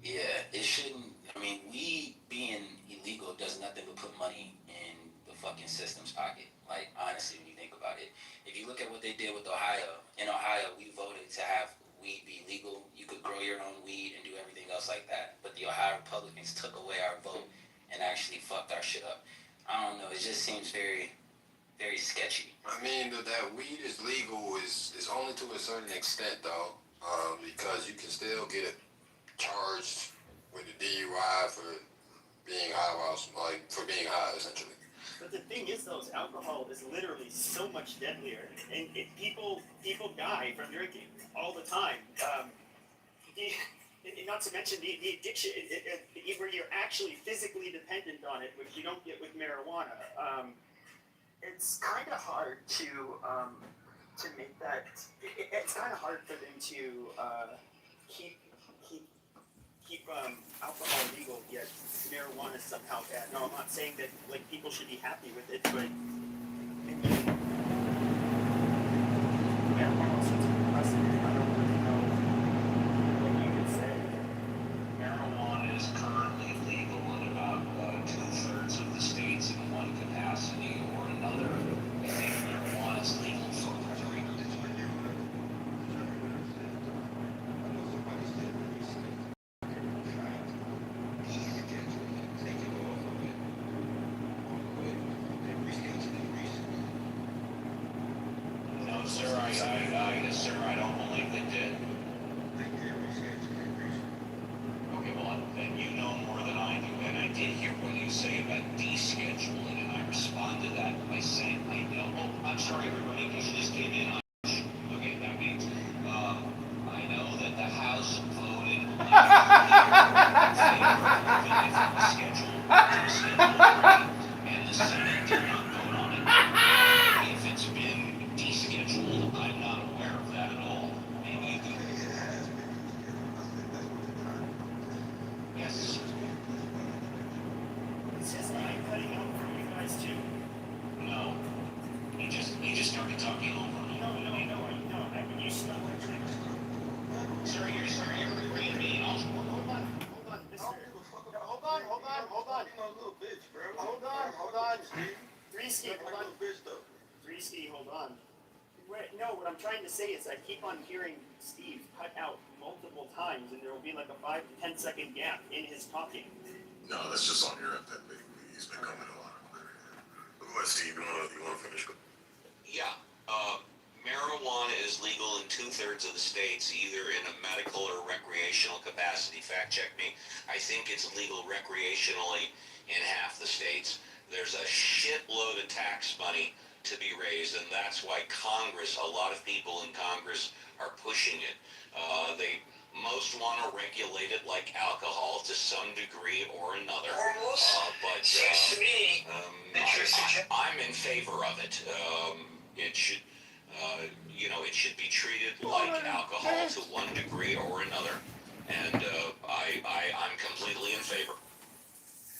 Yeah, it shouldn't. I mean, weed being illegal does nothing but put money in the fucking system's pocket. Like, honestly, when you think about it. If you look at what they did with Ohio, in Ohio, we voted to have weed be legal. You could grow your own weed and do everything else like that. But the Ohio Republicans took away our vote and actually fucked our shit up. I don't know. It just seems very, very sketchy. I mean, that weed is legal is only to a certain extent, though, because you can still get charged with a DUI for being high, for being high, essentially. But the thing is, though, alcohol is literally so much deadlier, and people die from drinking all the time. Not to mention the addiction, where you're actually physically dependent on it, which you don't get with marijuana. It's kind of hard to make that. It's kind of hard for them to keep alcohol legal, yet marijuana is somehow bad. No, I'm not saying that like people should be happy with it, but marijuana seems unprecedented. I don't really know what you could say. Marijuana is currently legal in about 2/3 of the states in one capacity or another. I think marijuana is legal for every. Sir, I don't believe they did. Okay, well, then you know more than I do, and I did hear what you say about descheduling, and I respond to that by saying, I know. Oh, I'm sorry, everybody, because you just came in. Okay, that means, I know that the House voted in favor of moving it from a schedule to schedule 3, and the Senate did not vote on it. If it's been descheduled, I'm not aware of that at all. Maybe you can. Yes. It's just like cutting out for you guys too. No. He just started talking over me. No. I mean, you stop. Sir, you're agreeing me. Hold on, mister. No, hold on. Hold on. Risky, hold on. Risky, hold on. Wait, no, what I'm trying to say is I keep on hearing Steve cut out multiple times, and there will be like a 5 to 10 second gap in his talking. No, that's just on your end, then, baby. He's been coming a lot. Go ahead, Steve. You wanna finish? Yeah. Marijuana is legal in 2/3 of the states, either in a medical or recreational capacity. Fact check me. I think it's legal recreationally in half the states. There's a shitload of tax money to be raised, and that's why Congress, a lot of people in Congress are pushing it. They most want to regulate it like alcohol to some degree or another. But Seems to me I'm in favor of it. It should, it should be treated like alcohol to one degree or another, and I'm completely in favor.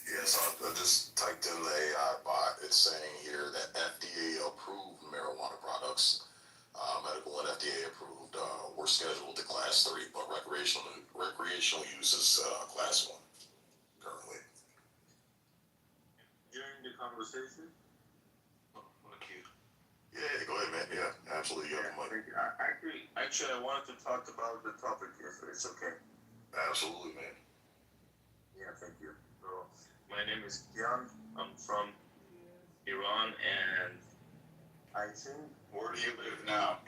Yes, I just typed in the AI bot. It's saying here that FDA approved marijuana products, medical and FDA approved, were scheduled to class 3, but recreational use is class 1 currently. During the conversation? Yeah, go ahead, man. Yeah, absolutely. You got the mic. Thank you. Actually, I wanted to talk about the topic if it's okay. Absolutely, man. Yeah, thank you. So, my name is Kian. I'm from Iran, and I think. Where do you live now?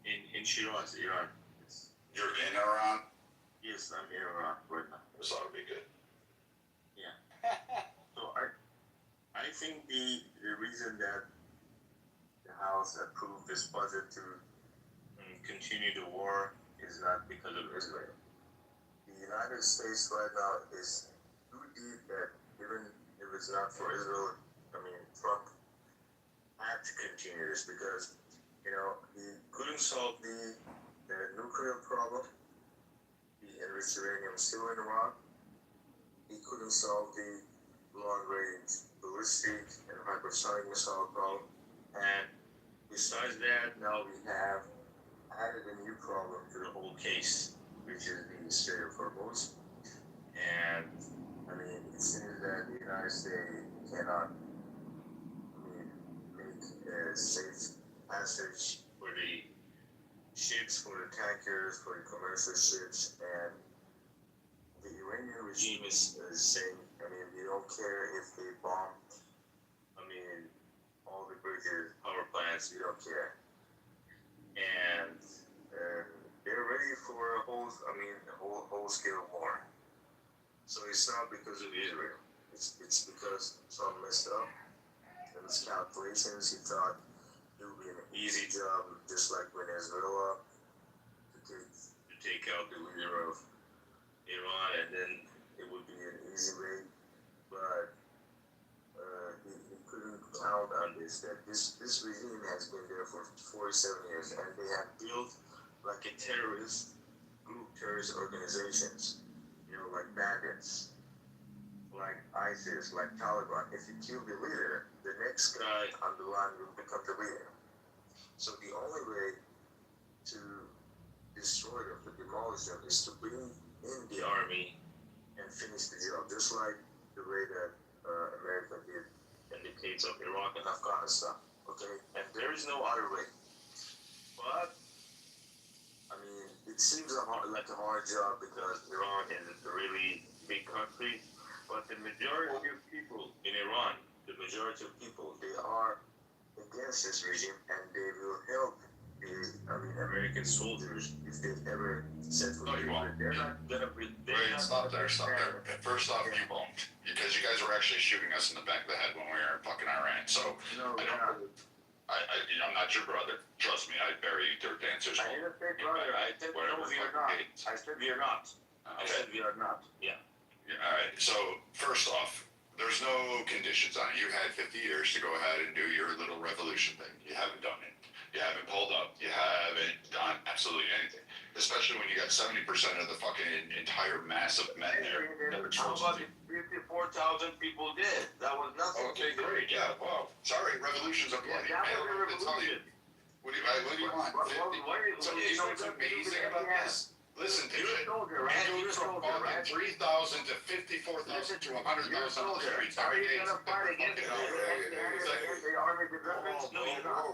In Shiraz, Iran. You're in Iran? Yes, I'm in Iran right now. This ought to be good. Yeah. So I think the reason that the House approved this budget to continue the war is not because of Israel. The United States right now is too deep that even if it's not for Israel, Trump had to continue this because, he couldn't solve the nuclear problem, the enriched uranium still in Iran. He couldn't solve the long-range ballistic and hypersonic missile problem. And besides that, now we have added a new problem to the whole case, which is the Strait of Hormuz. And it seems that the United States cannot make a safe passage for the ships, for the tankers, for the commercial ships, and the Iranian regime is saying, we don't care if they bomb, all the bridges, power plants, we don't care. And they're ready for a whole-scale war. So it's not because of Israel. It's because Trump messed up. In his calculations, he thought it would be an easy job, just like Venezuela, to take out the leader of Iran, and then it would be an easy way. But he couldn't count on this. That this regime has been there for 47 years, and they have built like a terrorist group, terrorist organizations. Like bandits, like ISIS, like Taliban. If you kill the leader, the next guy on the line will become the leader. So the only way to destroy them, to demolish them, is to bring in the army and finish the job, just like the way that America did in the case of Iraq and Afghanistan. Okay, and there is no other way. But it seems like a hard job because Iran is a really big country, but the majority of people in Iran, they are against this regime, and they will help American soldiers, if they've ever said for No, you won't. they're not gonna be. Wait, stop there. First off, you won't. Because you guys were actually shooting us in the back of the head when we were in fucking Iran. So, I'm not your brother. Trust me, I'd bury you dirt dancers. I didn't say brother, I said no, we are not. I said we are not. I said we are not. Yeah. All right. So, first off, there's no conditions on it. You had 50 years to go ahead and do your little revolution thing. You haven't done it. You haven't pulled up. You haven't done absolutely anything. Especially when you got 70% of the fucking entire mass of men there. How about if 54,000 people did? That was nothing. Okay, great. Yeah. Wow. Sorry, revolutions are bloody. That I was a don't know what to tell you. revolution. What do you want? So you know what's amazing about this? Listen, You're a soldier, right? you go from fucking 3,000 to 54,000 to 100,000 on the streets. Are you gonna fight against the army development? No, you're not.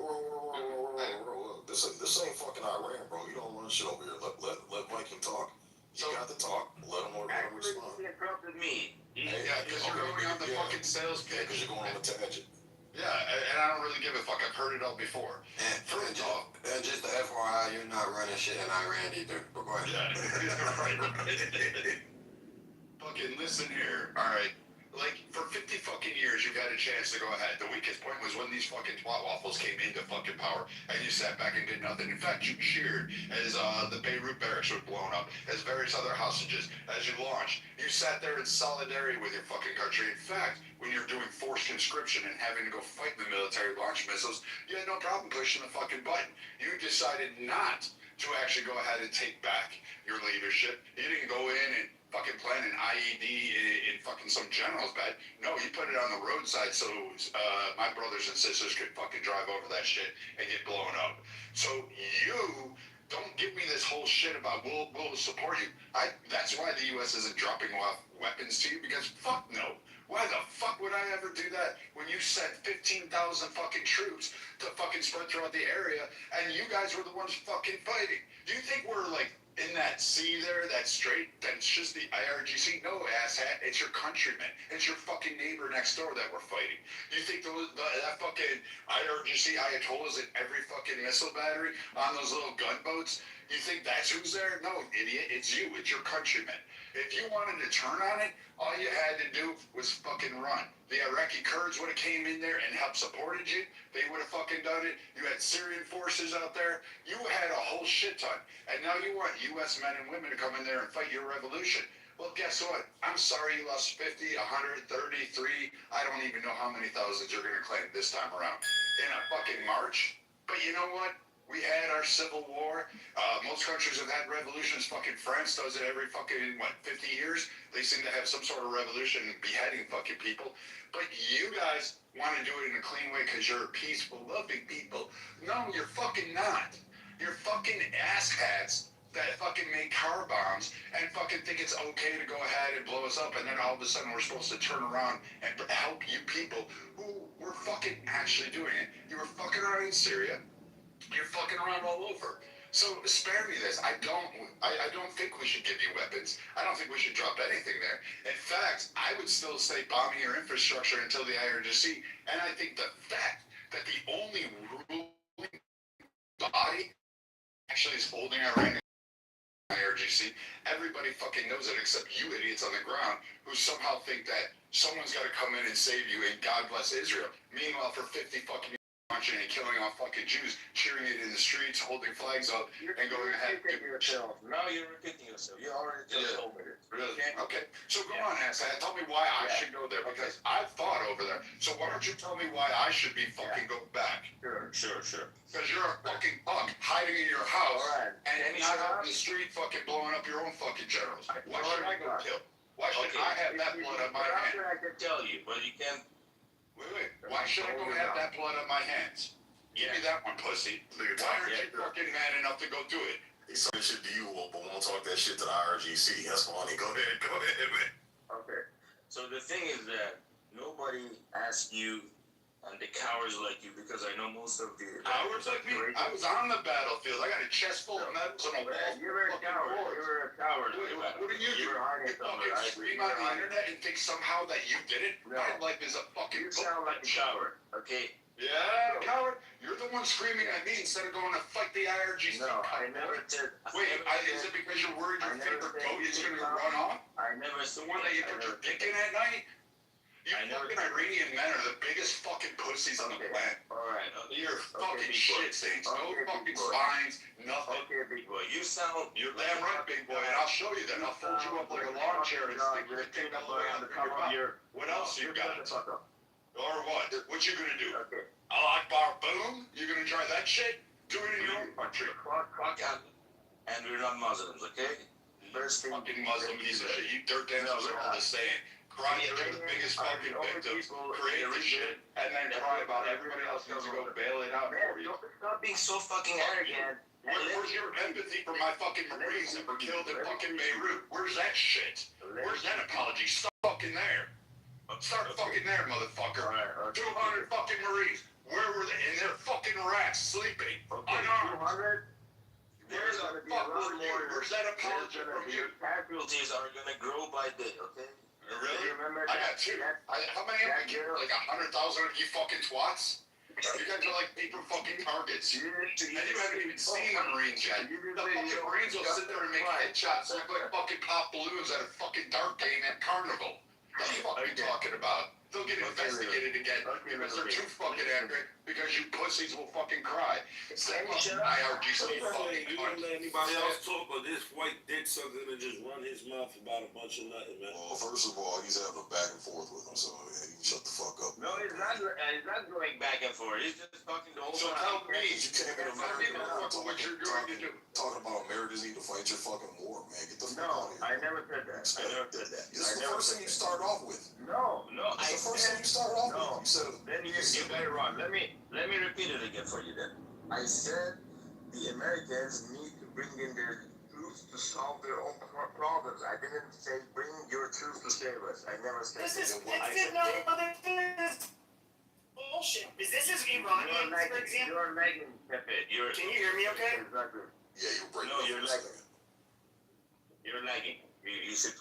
This ain't fucking Iran, bro. You don't run shit over here. Let Viking talk. You got to talk. Let him respond. Actually, he interrupted me. Yeah, because you're going on the fucking sales pitch. Because you're going on the tangent. Yeah, and I don't really give a fuck. I've heard it all before. And just the FYI, you're not running shit in Iran either. But go ahead. Yeah, right. Fucking listen here, all right? Like, for 50 fucking years, you've had a chance to go ahead. The weakest point was when these fucking twat waffles came into fucking power, and you sat back and did nothing. In fact, you cheered as the Beirut barracks were blown up, as various other hostages, as you launched. You sat there in solidarity with your fucking country. In fact, when you're doing forced conscription and having to go fight the military launch missiles, you had no problem pushing the fucking button. You decided not to actually go ahead and take back your leadership. You didn't go in and fucking plant an IED in fucking some general's bed. No, you put it on the roadside so my brothers and sisters could fucking drive over that shit and get blown up. So you don't give me this whole shit about we'll support you. That's why the U.S. isn't dropping off weapons to you, because fuck no. Why the fuck would I ever do that when you sent 15,000 fucking troops to fucking spread throughout the area and you guys were the ones fucking fighting? Do you think we're like in that sea there, that strait, that's just the IRGC? No, asshat, it's your countrymen. It's your fucking neighbor next door that we're fighting. You think that fucking IRGC Ayatollahs in every fucking missile battery on those little gunboats? You think that's who's there? No, idiot, it's you. It's your countrymen. If you wanted to turn on it, all you had to do was fucking run. The Iraqi Kurds would have came in there and helped supported you. They would have fucking done it. You had Syrian forces out there. You had a whole shit ton. And now you want U.S. men and women to come in there and fight your revolution. Well, guess what? I'm sorry you lost 50, 133. I don't even know how many thousands you're going to claim this time around in a fucking march. But you know what? We had our civil war. Most countries have had revolutions. Fucking France does it every fucking, 50 years? They seem to have some sort of revolution and beheading fucking people. But you guys want to do it in a clean way because you're peaceful, loving people. No, you're fucking not. You're fucking asshats that fucking make car bombs and fucking think it's okay to go ahead and blow us up, and then all of a sudden we're supposed to turn around and help you people who were fucking actually doing it. You were fucking around in Syria. You're fucking around all over. So spare me this. I don't think we should give you weapons. I don't think we should drop anything there. In fact, I would still say bombing your infrastructure until the IRGC. And I think the fact that the only ruling body actually is holding Iran IRGC, everybody fucking knows it except you idiots on the ground who somehow think that someone's got to come in and save you and God bless Israel. Meanwhile, for 50 fucking launching and killing off fucking Jews, cheering it in the streets, holding flags up, and going ahead. Now you're repeating yourself. You already just told me this. Really? Okay. So go on, asshat. Tell me why I should go there, because I've thought over there. So why don't you tell me why I should be fucking go back? Sure. Because you're a fucking punk hiding in your house and not out in the street fucking blowing up your own fucking generals. Why should I go kill? Why should I have that blood on my hands? I can tell you, but you can't. Wait. Why should I go have that blood on my hands? Give me that one, pussy. Why aren't you fucking man enough to go do it? He's talking shit to you, but won't talk that shit to the IRGC. That's funny. Go ahead, man. Okay. So the thing is that nobody asked you And the cowards like you, because I know most of the Cowards like me? I was on the battlefield. I got a chest full of medals and a wall. You were a coward. You were a coward. What do you do? You were hiding You fucking somewhere. scream on the internet and think somehow that you did it? No. My life is a fucking You sound like a coward, okay? Yeah, coward. You're the one screaming at me instead of going to fight the IRGC. No, I never said. Wait, is it because you're worried your favorite goat is going to run off? I never The one that you put your dick in at night? You fucking Iranian men are the biggest fucking pussies on the planet. Alright, You're fucking big boy. shit saints. No Okay, big fucking boy. spines, nothing. Okay, big boy. You sound. You're damn right, big boy, and I'll show you that. I'll fold you up like a lawn chair and stick your dick all the way on the top of your. What else you got? Or what? What you gonna do? Okay. Allah Akbar, boom? You gonna try that shit? Do it in your own country. And we're not Muslims, okay? First thing. Fucking Muslim piece of shit. You dirt dancers are all the same. Cry that you're the biggest fucking victims. Create the shit, and then cry about everybody else needs to go bail it out for you. Stop being so fucking arrogant. Where's your empathy for my fucking Marines that were killed in fucking Beirut? Where's that shit? Where's that apology? Start fucking there. Start fucking there, motherfucker. 200 fucking Marines. Where were they? And they're fucking rats sleeping. Unarmed. Where's the fuck were you? Where's that apology from you? Casualties are gonna grow by day, okay? Really? I got two. How many have we killed? Like 100,000 of you fucking twats? You guys are like people fucking targets. And you haven't even seen the Marines yet. The fucking Marines will sit there and make headshots look like fucking pop balloons at a fucking dart game at Carnival. What the fuck are you talking about? They'll get investigated again because they're too fucking angry because you pussies will fucking cry. Same fucking IRGC fucking You don't let anybody else talk, or this white dick sucker to just run his mouth about a bunch of nothing, man. Well, first of all, he's having a back and forth with him, so yeah, you can shut the fuck up. No, he's not going back and forth. He's just talking the whole So time. tell me, you came in America now talking about America's need to fight your fucking war, man. Get the fuck out of here. I never said that. I never said that. This is the first thing you start off with. No. It's the first thing you start off with. You said Then you got it wrong. Let me repeat it again for you then. I said the Americans need to bring in their troops to solve their own problems. I didn't say bring your troops to save us. I never said This is bullshit. This is Iranians, for example. You're lagging, Pepe. Can you hear me okay? Exactly. Yeah, you're breaking No, up you're for a lagging. second. You're lagging. You should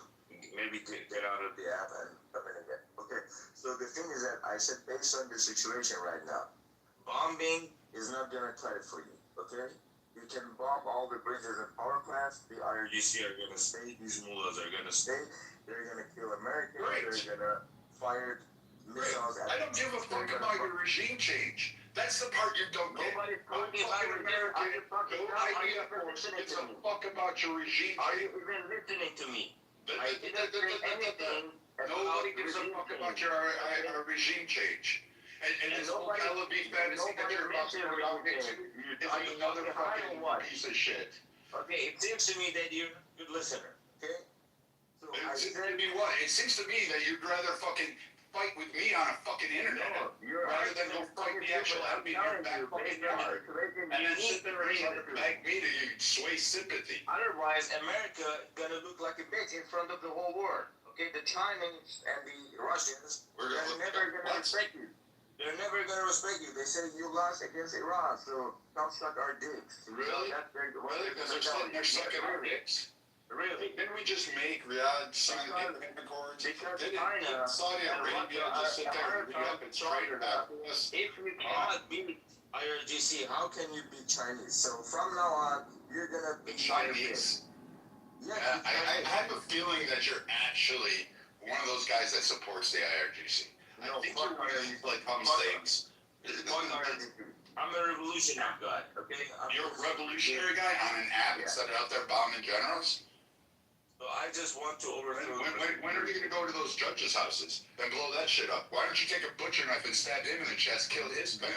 maybe get out of the app and come in again. Okay. So the thing is that I said based on the situation right now, bombing is not gonna cut it for you. Okay. You can bomb all the bridges and power plants. The IRGC are gonna stay. These mullahs are gonna stay. They're gonna kill Americans. Great. They're gonna fire missiles at I don't give a fuck about your regime change. That's the part you don't get. Nobody's I'm talking about fucking American. No idea for it. It's a fuck about your regime Are you change. even listening to me? The- I the- didn't the- say the- anything Nobody about gives a regime fuck change. about your regime change. And this whole Nobody- Tel Aviv fantasy that you're about to nobody go out mentioned into regime change. is Are you another fucking high or fucking what? piece of shit. Okay, it seems to me that you're a good listener. Okay? So I It seems said, to me what? It seems to me that you'd rather fucking fight with me on a fucking internet no, you're rather than go fight the actual enemy in your back fucking yard. And then sit there and try to beg me to sway sympathy. Otherwise, America gonna look like a bitch in front of the whole world. Okay, the Chinese and the Russians, We're they're gonna look never like gonna butts. respect you. They're never gonna respect you. They say you lost against Iran, so come suck our dicks. Really? So that's what Really? they're Because gonna they're tell sitting there you. sucking our Really? dicks. Really? Didn't we just make Riyadh sign the Because- Abraham Accords? because Didn't China Saudi and Arabia Russia just sit there and are read up and straight back to us? If you cannot beat IRGC, how can you beat Chinese? So from now on, you're gonna The beat Chinese? Yes, Yeah, I have a feeling that you're actually one of those guys that supports the IRGC. I No, think fuck you're one of these like Fuck things. I'm a revolutionary guy, okay? You're a revolutionary guy on an app instead of out there bombing generals? So I just want to overthrow. When are you going to go to those judges' houses and blow that shit up? Why don't you take a butcher knife and stab him in the chest, kill his man?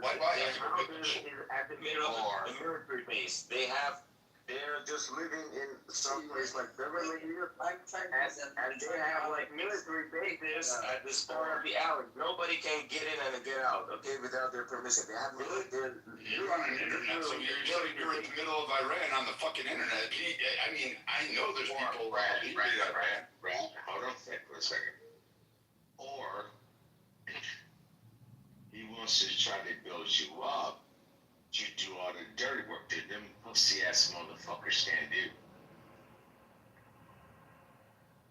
Why The have house is at the middle of the military base. They're just living in some place like Beverly Hills, and they have like military bases at the start of the alley. Nobody can get in and get out, okay, without their permission. They have military. You're on an internet, so you're saying you're in the middle of Iran on the fucking internet. I mean, I know there's people leaving Iran. Hold on for a second. Or try to build you up, you do all the dirty work that them pussy ass motherfuckers can't do.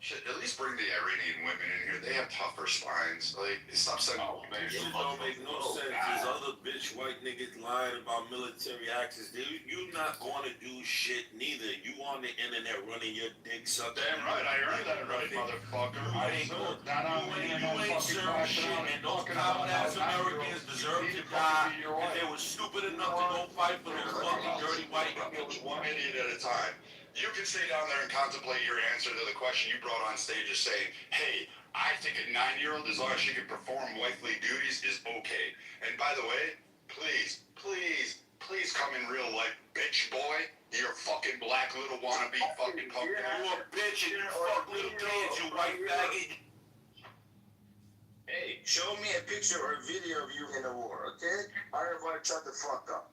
Shit, at least bring the Iranian women in here. They have tougher spines. Like, stop saying, Oh, man, shit don't make no sense. These other bitch white niggas lying about military access. You not going to do shit neither. You on the internet running your dick sucking. damn right, I earned that right, motherfucker. I ain't going down on me and You ain't serving shit, and those common ass Americans deserve to die. If they were stupid enough to go fight for those fucking dirty white niggas. One idiot at a time. You can stay down there and contemplate your answer to the question you brought on stage as saying, hey, I think a 9-year-old, as long as she can perform wifely duties, is okay. And by the way, please, please, please come in real life, bitch boy. You're a fucking black little wannabe fucking punk. You a bitch and you fuck little kids, you white faggot. Hey, show me a picture or a video of you in the war, okay? Everybody shut the fuck up.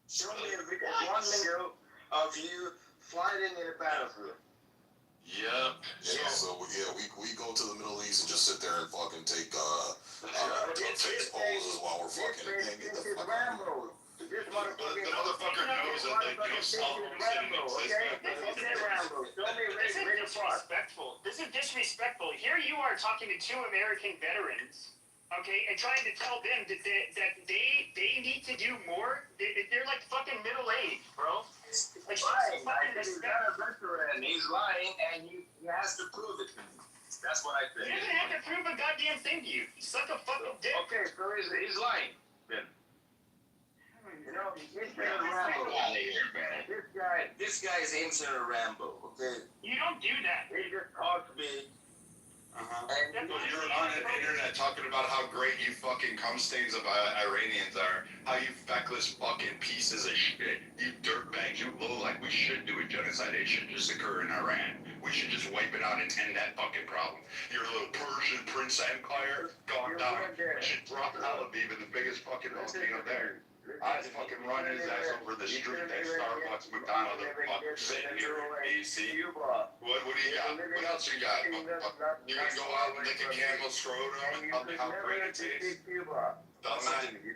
Show me a video, one video of you fighting in a battlefield. Yep. Yeah. So we go to the Middle East and just sit there and fucking take face poses while we're fucking. Man, get the fuck out. This The motherfucker knows that they do stuff Rambo, okay? This is Rambo. Show me This is disrespectful. This is disrespectful. Here you are talking to 2 American veterans, okay, and trying to tell them that they need to do more. They're like fucking middle-aged, bro. Like, lying. I said he's not a veteran. He's lying, and he has to prove it to me. That's what I think. He doesn't have to prove a goddamn thing to you. Suck a fucking dick. Okay, so he's lying then. You know, this guy is Rambo. This guy is Inter Rambo. Okay. You don't do that. He just talks big. You're on the internet talking about how great you fucking cum stains of Iranians are, how you feckless fucking pieces of shit, you dirtbags, you low like we should do a genocide. It should just occur in Iran. We should just wipe it out and end that fucking problem. Your little Persian Prince Empire, gone down. We should drop Tel Aviv in the biggest fucking volcano there. I'd fucking run his ass over the street at Starbucks, McDonald's, or fucking sitting here in DC. What do you got? What else you got? You gonna go out and lick a camel scrotum and tell me how great it tastes? You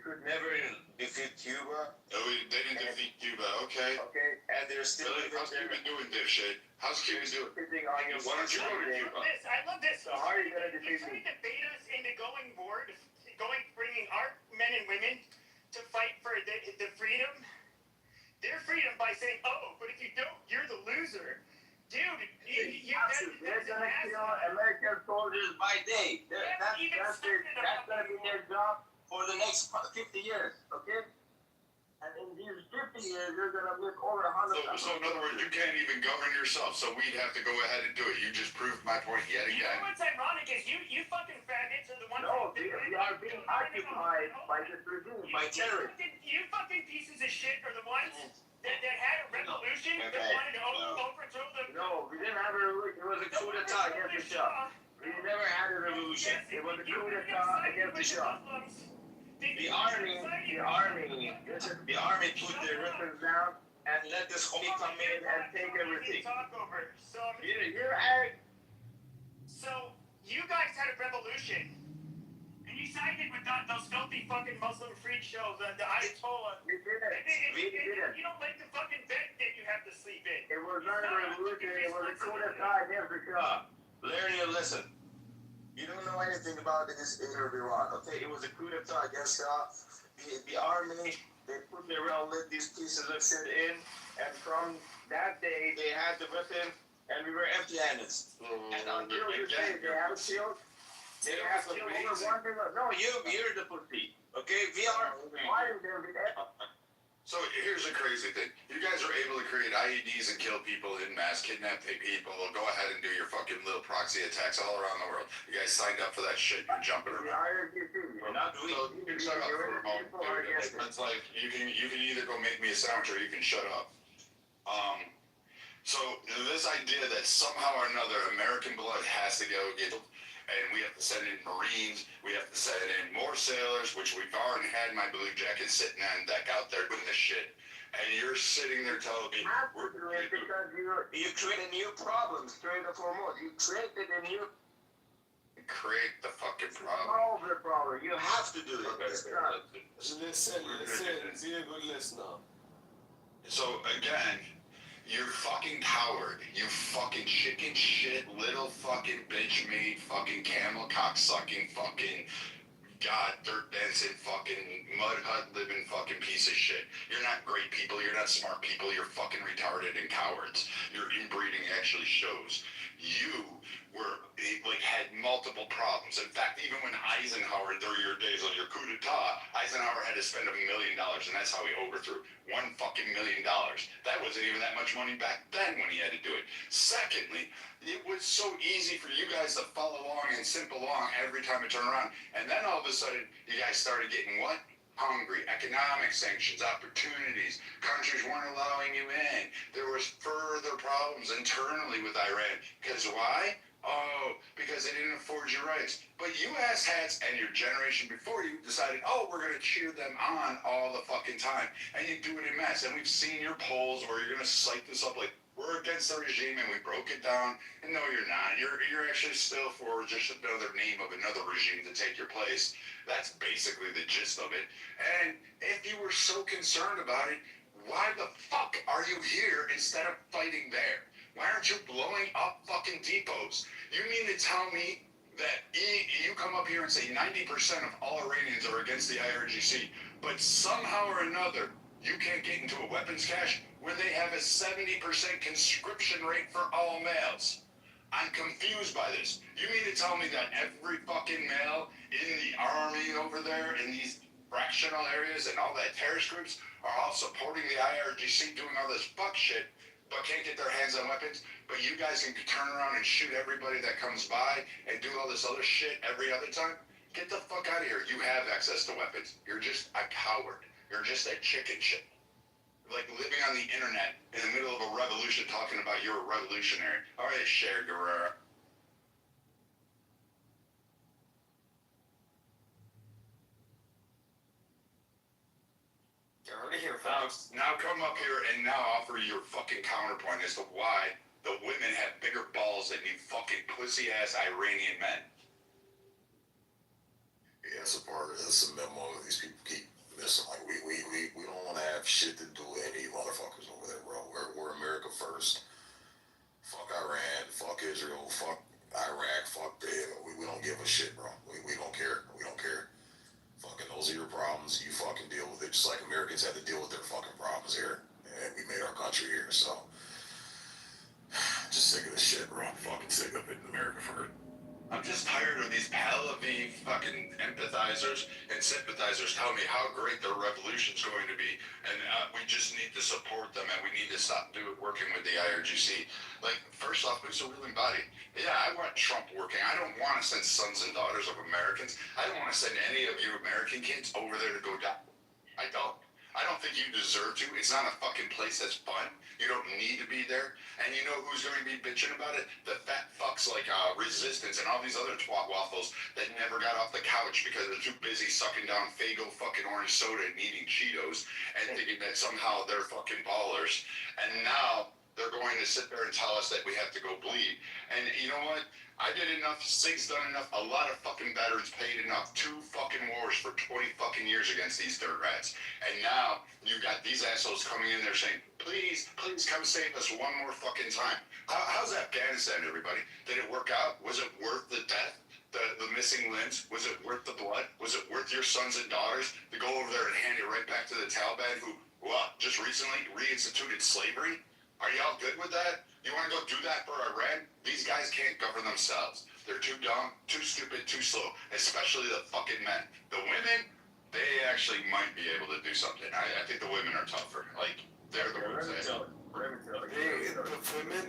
could never defeat Cuba. Oh, they didn't defeat Cuba, okay. Okay, and they're still Really? How's Cuba doing this shit? How's Cuba doing? Why don't you go to Cuba? I love this. So how are you gonna He's defeat trying to bait us into going more, bringing our men and women to fight for the freedom, their freedom, by saying, oh, but if you don't, you're the loser. Dude, they're gonna kill American soldiers by day. That's gonna be their job for the next 50 years, okay? And in these 50 years, you're gonna live over 100. So in other words, you can't even govern yourself, so we'd have to go ahead and do it. You just proved my point yet You know again. what's ironic is you fucking faggots are the ones we are being occupied by this regime, by terrorists. You fucking pieces of shit are the ones that had a revolution that wanted to overthrow the... No, we didn't have a revolution. It was a coup d'etat against the Shah. We never had a revolution. It was a coup d'etat against the Shah. The army put their weapons down and let the homie come in and take everything. So you guys had a revolution, and you sided with those filthy fucking Muslim freak shows, the Ayatollah. We didn't. You don't like the fucking bed that you have to sleep in. It was not a revolution. It was a coup d'etat against the Shah. Learn your lesson. You don't know anything about this in Iran, okay? It was a coup d'etat against the army. They put their own, let these pieces of shit in, and from that day, they had the weapon, and we were empty-handed. And until this day, they haven't killed. They have killed over 1 million. No, you're the pussy, okay? We are fighting them with that. So here's the crazy thing. You guys are able to create IEDs and kill people in mass, kidnap people, go ahead and do your fucking little proxy attacks all around the world. You guys signed up for that shit. You're jumping around. Shut up for a moment. It's like you can either go make me a sandwich or you can shut up. So this idea that somehow or another American blood has to go get, and we have to send in Marines, we have to send in more sailors, which we've already had my blue jackets sitting on deck out there doing this shit. And you're sitting there telling me because you created new problems, straight and foremost. You created a new create the fucking problem. Solve the problem. You have to do it. It's not. Listen, be a good listener. So again, you're fucking coward. You fucking chicken shit, little fucking bitch made, fucking camel cock sucking, fucking god dirt dancing, fucking mud hut living fucking piece of shit. You're not great people. You're not smart people. You're fucking retarded and cowards. Your inbreeding actually shows. You were like had multiple problems. In fact, even when Eisenhower, during your days on your coup d'etat, Eisenhower had to spend $1 million, and that's how he overthrew $1 fucking million. That wasn't even that much money back then when he had to do it. Secondly, it was so easy for you guys to follow along and simp along every time it turned around, and then all of a sudden, you guys started getting what? Hungry, economic sanctions, opportunities, countries weren't allowing you in. There was further problems internally with Iran. Because why? Oh, because they didn't afford you rights. But you asshats and your generation before you decided, oh, we're going to cheer them on all the fucking time. And you do it in mass. And we've seen your polls where you're going to cite this up like, we're against the regime and we broke it down. And no, you're not. You're actually still for just another name of another regime to take your place. That's basically the gist of it. And if you were so concerned about it, why the fuck are you here instead of fighting there? Why aren't you blowing up fucking depots? You mean to tell me that you come up here and say 90% of all Iranians are against the IRGC, but somehow or another, you can't get into a weapons cache where they have a 70% conscription rate for all males? I'm confused by this. You mean to tell me that every fucking male in the army over there in these fractional areas and all that terrorist groups are all supporting the IRGC doing all this fuck shit, but can't get their hands on weapons? But you guys can turn around and shoot everybody that comes by and do all this other shit every other time? Get the fuck out of here. You have access to weapons. You're just a coward. You're just a chicken shit. Like living on the internet in the middle of a revolution talking about you're a revolutionary. All right, Cher Guerrera. You're already here, folks. Now come up here and now offer your fucking counterpoint as to why the women have bigger balls than you fucking pussy-ass Iranian men. Yeah, that's a memo these people keep missing. Like, we don't want to have shit to do with any motherfuckers over there, bro. We're America first. Fuck Iran, fuck Israel, fuck Iraq, fuck we don't give a shit, bro. We don't care. We don't care. Fucking those are your problems. You fucking deal with it just like Americans had to deal with their fucking problems here. And we made our country here, so just sick of this shit, bro. I'm fucking sick of it in America first. I'm just tired of these Tel Aviv fucking empathizers and sympathizers telling me how great their revolution's going to be, and we just need to support them, and we need to stop working with the IRGC. Like, first off, who's a willing body? Yeah, I want Trump working. I don't want to send sons and daughters of Americans. I don't want to send any of you American kids over there to go die. I don't. I don't think you deserve to. It's not a fucking place that's fun. You don't need to be there. And you know who's going to be bitching about it? The fat fucks like Resistance and all these other twat waffles that never got off the couch because they're too busy sucking down Faygo fucking orange soda and eating Cheetos and thinking that somehow they're fucking ballers. And now they're going to sit there and tell us that we have to go bleed. And you know what? I did enough, Sig's done enough, a lot of fucking veterans paid enough, 2 fucking wars for 20 fucking years against these dirt rats. And now, you've got these assholes coming in there saying, please, please come save us one more fucking time. How's Afghanistan, everybody? Did it work out? Was it worth the death? The missing limbs? Was it worth the blood? Was it worth your sons and daughters to go over there and hand it right back to the Taliban who, just recently reinstituted slavery? Are y'all good with that? You want to go do that for Iran? These guys can't govern themselves. They're too dumb, too stupid, too slow, especially the fucking men. The women, they actually might be able to do something. I think the women are tougher. Like, they're the ones that... The women,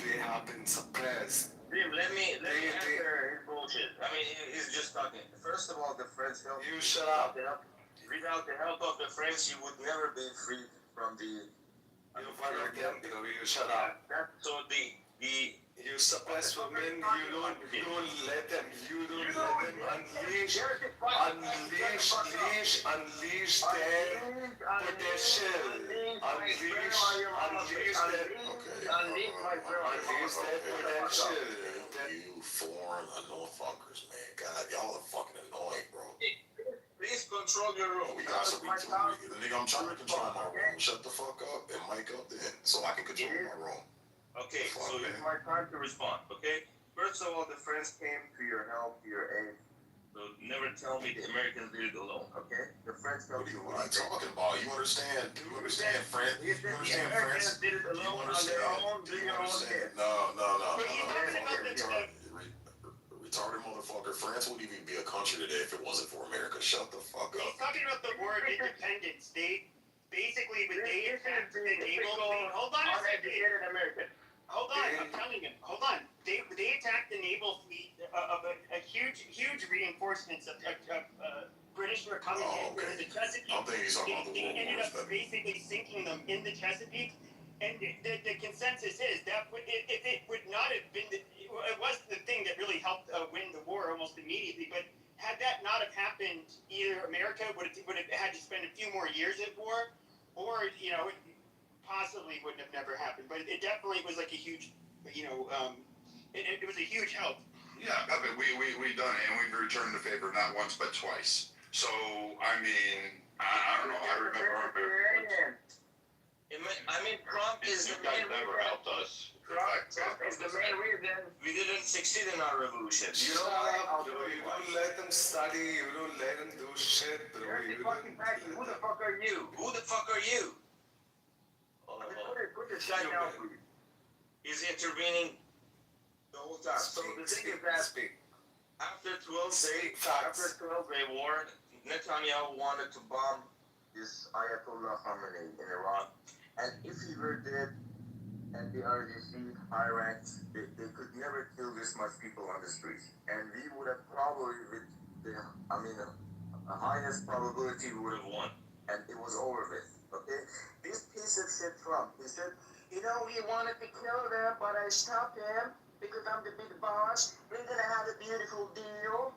they have been suppressed. Let me answer his bullshit. I mean, he's just talking. First of all, the French help. You shut up. Without the help of the French, you would never be free from the... You shut up. So you suppress women, you don't let them unleash their potential. Unleash their potential. you foreign annoying fuckers, man. God, y'all are fucking annoying, bro. Please control your room. We got some nigga, I'm trying to control my room. Shut the fuck up and mic up then, so I can control my room. Okay, Fuck, so man. it's my time to respond, okay? First of all, the friends came to your help, to your aid. So never tell me the Americans did it alone, okay? The friends helped you. What are you talking about? You understand? You understand, friend? You The understand, Americans friends? did it You alone on understand? their own, Do do you your own understand? shit. No. But you talking about Retarded motherfucker. France wouldn't even be a country today if it wasn't for America. Shut the fuck he's up. talking about the War of Independence. They basically, when they attacked the naval fleet. Hold on a second. American. Hold on, I'm telling him. Hold on. They attacked the naval fleet of a huge reinforcements of British were coming into the Chesapeake. I'm thinking he's talking about the They World ended Wars. up basically sinking them in the Chesapeake. And the consensus is that if it would not have been, it was the thing that really helped win the war almost immediately. But had that not have happened, either America would have had to spend a few more years at war, or it possibly wouldn't have never happened. But it definitely was like a huge, it was a huge help. Yeah, I mean, we done it, and we've returned the favor not once but twice. So I mean, I don't know. I remember. I mean, Trump is the main never reason. helped us. Trump is the main reason we didn't succeed in our revolution. You know Shut why? up, bro. You don't let them study. You don't let them do shit, bro. Here's You the fucking don't fact. Who the fuck are you? Who the fuck are you? I mean, put this guy down, please. He's intervening the whole time. So the thing is that after 12 day war, Netanyahu wanted to bomb this Ayatollah Khamenei in Iran. And if he were dead, and the RGC, high ranks, they could never kill this much people on the streets. And we would have probably, the highest probability we would have won. And it was over with, okay? This piece of shit Trump, he said, he wanted to kill them, but I stopped him because I'm the big boss. We're gonna have a beautiful deal,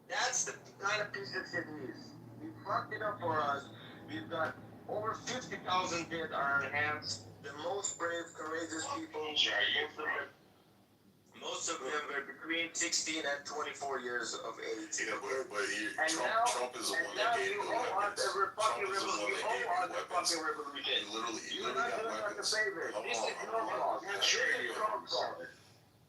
That's the kind of piece of shit he is. He fucked it up for us. We've got over 50,000 dead on our hands. The most brave, courageous people. Most of them were between 16 and 24 years of age. Yeah, but Trump is the one that gave the weapons. Trump is the one that gave the weapons. He literally got weapons. Hold on.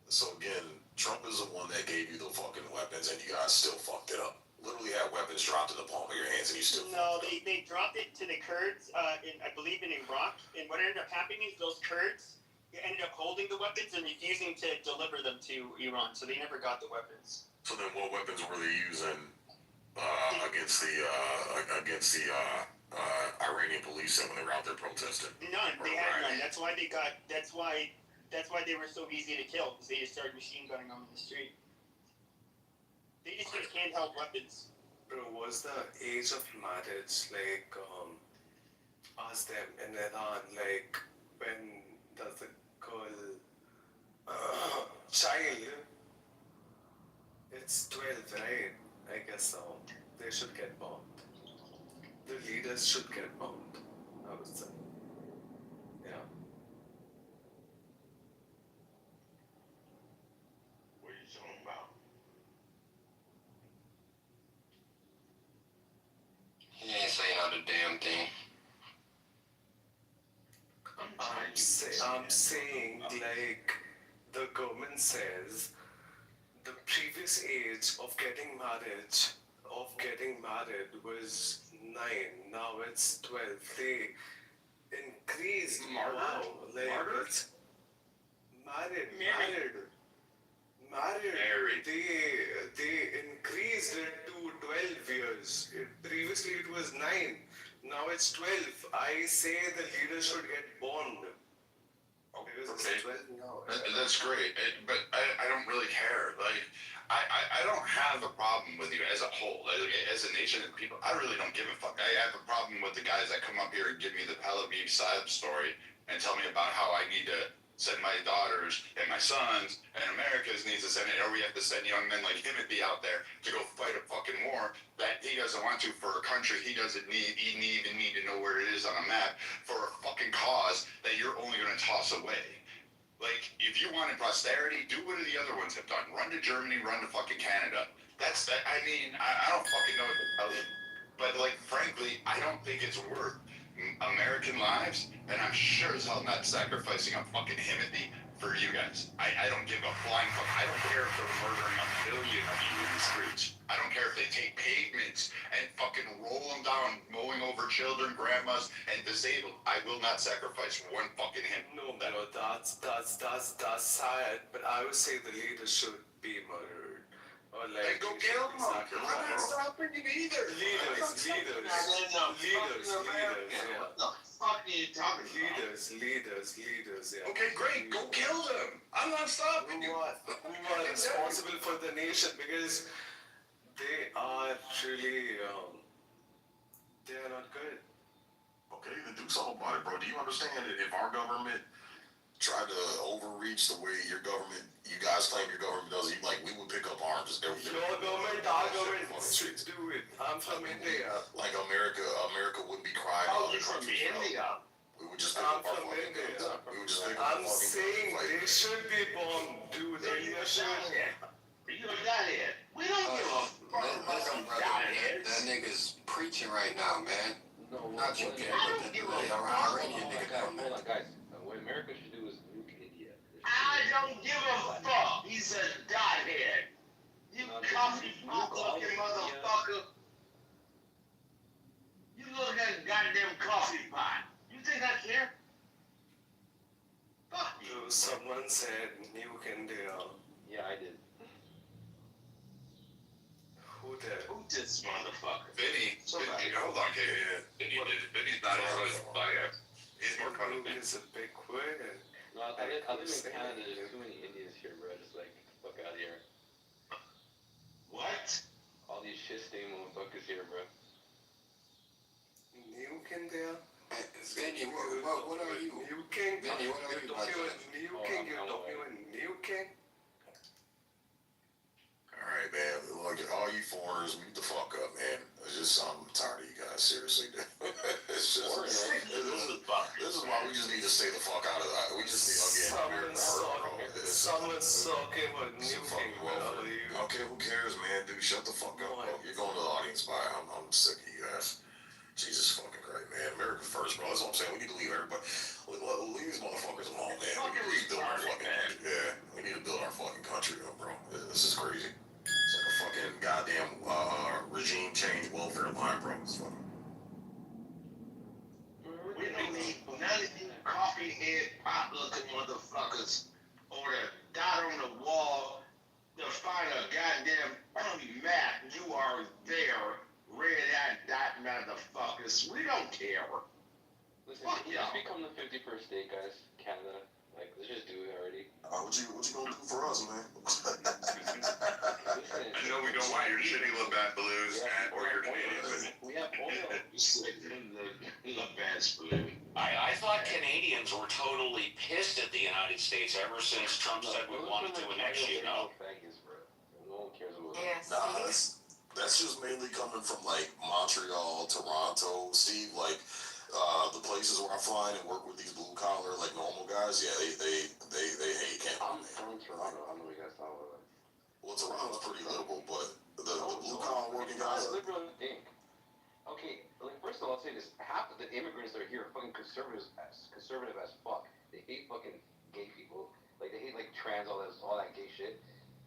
So again, Trump is the one that gave you the fucking weapons, and you guys still fucked it up. Literally had weapons dropped in the palm of your hands, and you still. No, they dropped it to the Kurds I believe in Iraq, and what ended up happening is those Kurds ended up holding the weapons and refusing to deliver them to Iran, so they never got the weapons. So then, what weapons were they using against the Iranian police when they were out there protesting? None. They had none. That's why they were so easy to kill, because they just started machine gunning them in the street. They just use handheld weapons. Bro, was the age of marriage ask them in Iran, when does the girl child? It's 12, right? I guess so. They should get bombed. The leaders should get bombed, I would say. Yeah. What are you talking about? He ain't say not a damn thing. I'm saying, the government says the previous age of getting married was 9. Now it's 12. They increased. Wow, it's married. They increased it to 12 years. Previously it was 9. Now it's 12. I say the leaders should get bond. Okay. That's great, but I don't really care. I don't have a problem with you as a whole, as a nation and people. I really don't give a fuck. I have a problem with the guys that come up here and give me the Tel Aviv side story and tell me about how I need to send my daughters and my sons and America's needs to send it, or we have to send young men like him and be out there to go fight a fucking war that he doesn't want to for a country he doesn't need. He even need to know where it is on a map for a fucking cause that you're only going to toss away. Like, if you wanted posterity, do what the other ones have done. Run to Germany, run to fucking Canada. That's that. I mean, I don't fucking know what to tell you. But, like, frankly, I don't think it's worth American lives, and I'm sure as hell not sacrificing a fucking Himothy for you guys. I don't give a flying fuck. I don't care if they're murdering a million of you in the streets. I don't care if they take pavements and fucking roll them down, mowing over children, grandmas, and disabled. I will not sacrifice one fucking him. No, bro, that's sad. But I would say the leader should be murdered. Or like, Go kill them. Exactly. I'm not stopping you either. Leaders. Yeah. What the fuck are you talking about? Leaders. Yeah. Okay, great. Go kill them. I'm not stopping you. Who are responsible for the nation because they are really they are not good. Okay, then do something about it, bro. Do you understand that if our government tried to overreach the way your government, you guys claim your government does, like, we would pick up arms and everything. Your government, our government should do it. I'm from India. Like America wouldn't be crying Oh, out you're the from country, bro. India. We would just pick up our from fucking India. guns. We would just pick up I'm our fucking saying guns. they should be bombed, dude. India should. You're a godhead. We don't give a fuck about some godhead. That nigga's preaching right now, man. No, Not you, Ken. I don't give a The fuck. Iranian nigga come Hold in. on, guys. What America should do is nuke India. I don't give a fuck. He's a godhead. You coffee pot looking motherfucker. You look at a goddamn coffee pot. You think I care? Fuck you. Someone said nuke India. Yeah, I did. Who did? Who this motherfucker? Vinny, hold on, Kevin. Vinny did it. Vinny's not as good as Fire. He's more Nuke confident. is a big word. No, I live in Canada. There's too many Indians here, bro. Just like, fuck out of here. What? All these shit stain motherfuckers here, bro. Nuke India? Vinny, what are you? Nuking? Vinny, what are you about to Nuking? You're talking about nuking? Alright, man. Look, all you foreigners, mute the fuck up, man. It's just, I'm tired of you guys, seriously. It's just, this is why we just need to stay the fuck out of that. We just need to get Someone's talking about nuking, bro. Okay, who cares, man? Dude, shut the fuck up, bro. You're going to the audience, bye. I'm sick of you guys. Jesus fucking Christ, man. America first, bro. That's what I'm saying. We need to leave everybody. Leave these motherfuckers alone, man. We need to rebuild our fucking country. Yeah, we need to build our fucking country up, bro. This is crazy. It's like a fucking goddamn regime change welfare line, bro. It's fucking. We don't need none of you coffee head pot looking motherfuckers or the dot on the wall to find a goddamn map. You are there, red dot motherfuckers. We don't care. Listen, Fuck let's y'all. become the 51st state, guys. Canada. Like, let's just do it already. What you gonna do for us, man? I know we don't want your shitty LeBat Blues or your Canadian women. We have oil. I thought Canadians were totally pissed at the United States ever since Trump said we wanted to annex you, no? No one cares about Yes. Nah, that's just mainly coming from like Montreal, Toronto, Steve. Like the places where I fly in and work with these blue collar, like normal guys. Yeah, they hate Canada. I'm from Toronto. I don't know what you guys talking about. Well, Toronto's pretty liberal, but the blue collar working guys. Liberal think. Okay, like first of all, I'll say this: half of the immigrants that are here are fucking conservative as fuck. They hate fucking gay people. Like they hate like trans, all that gay shit.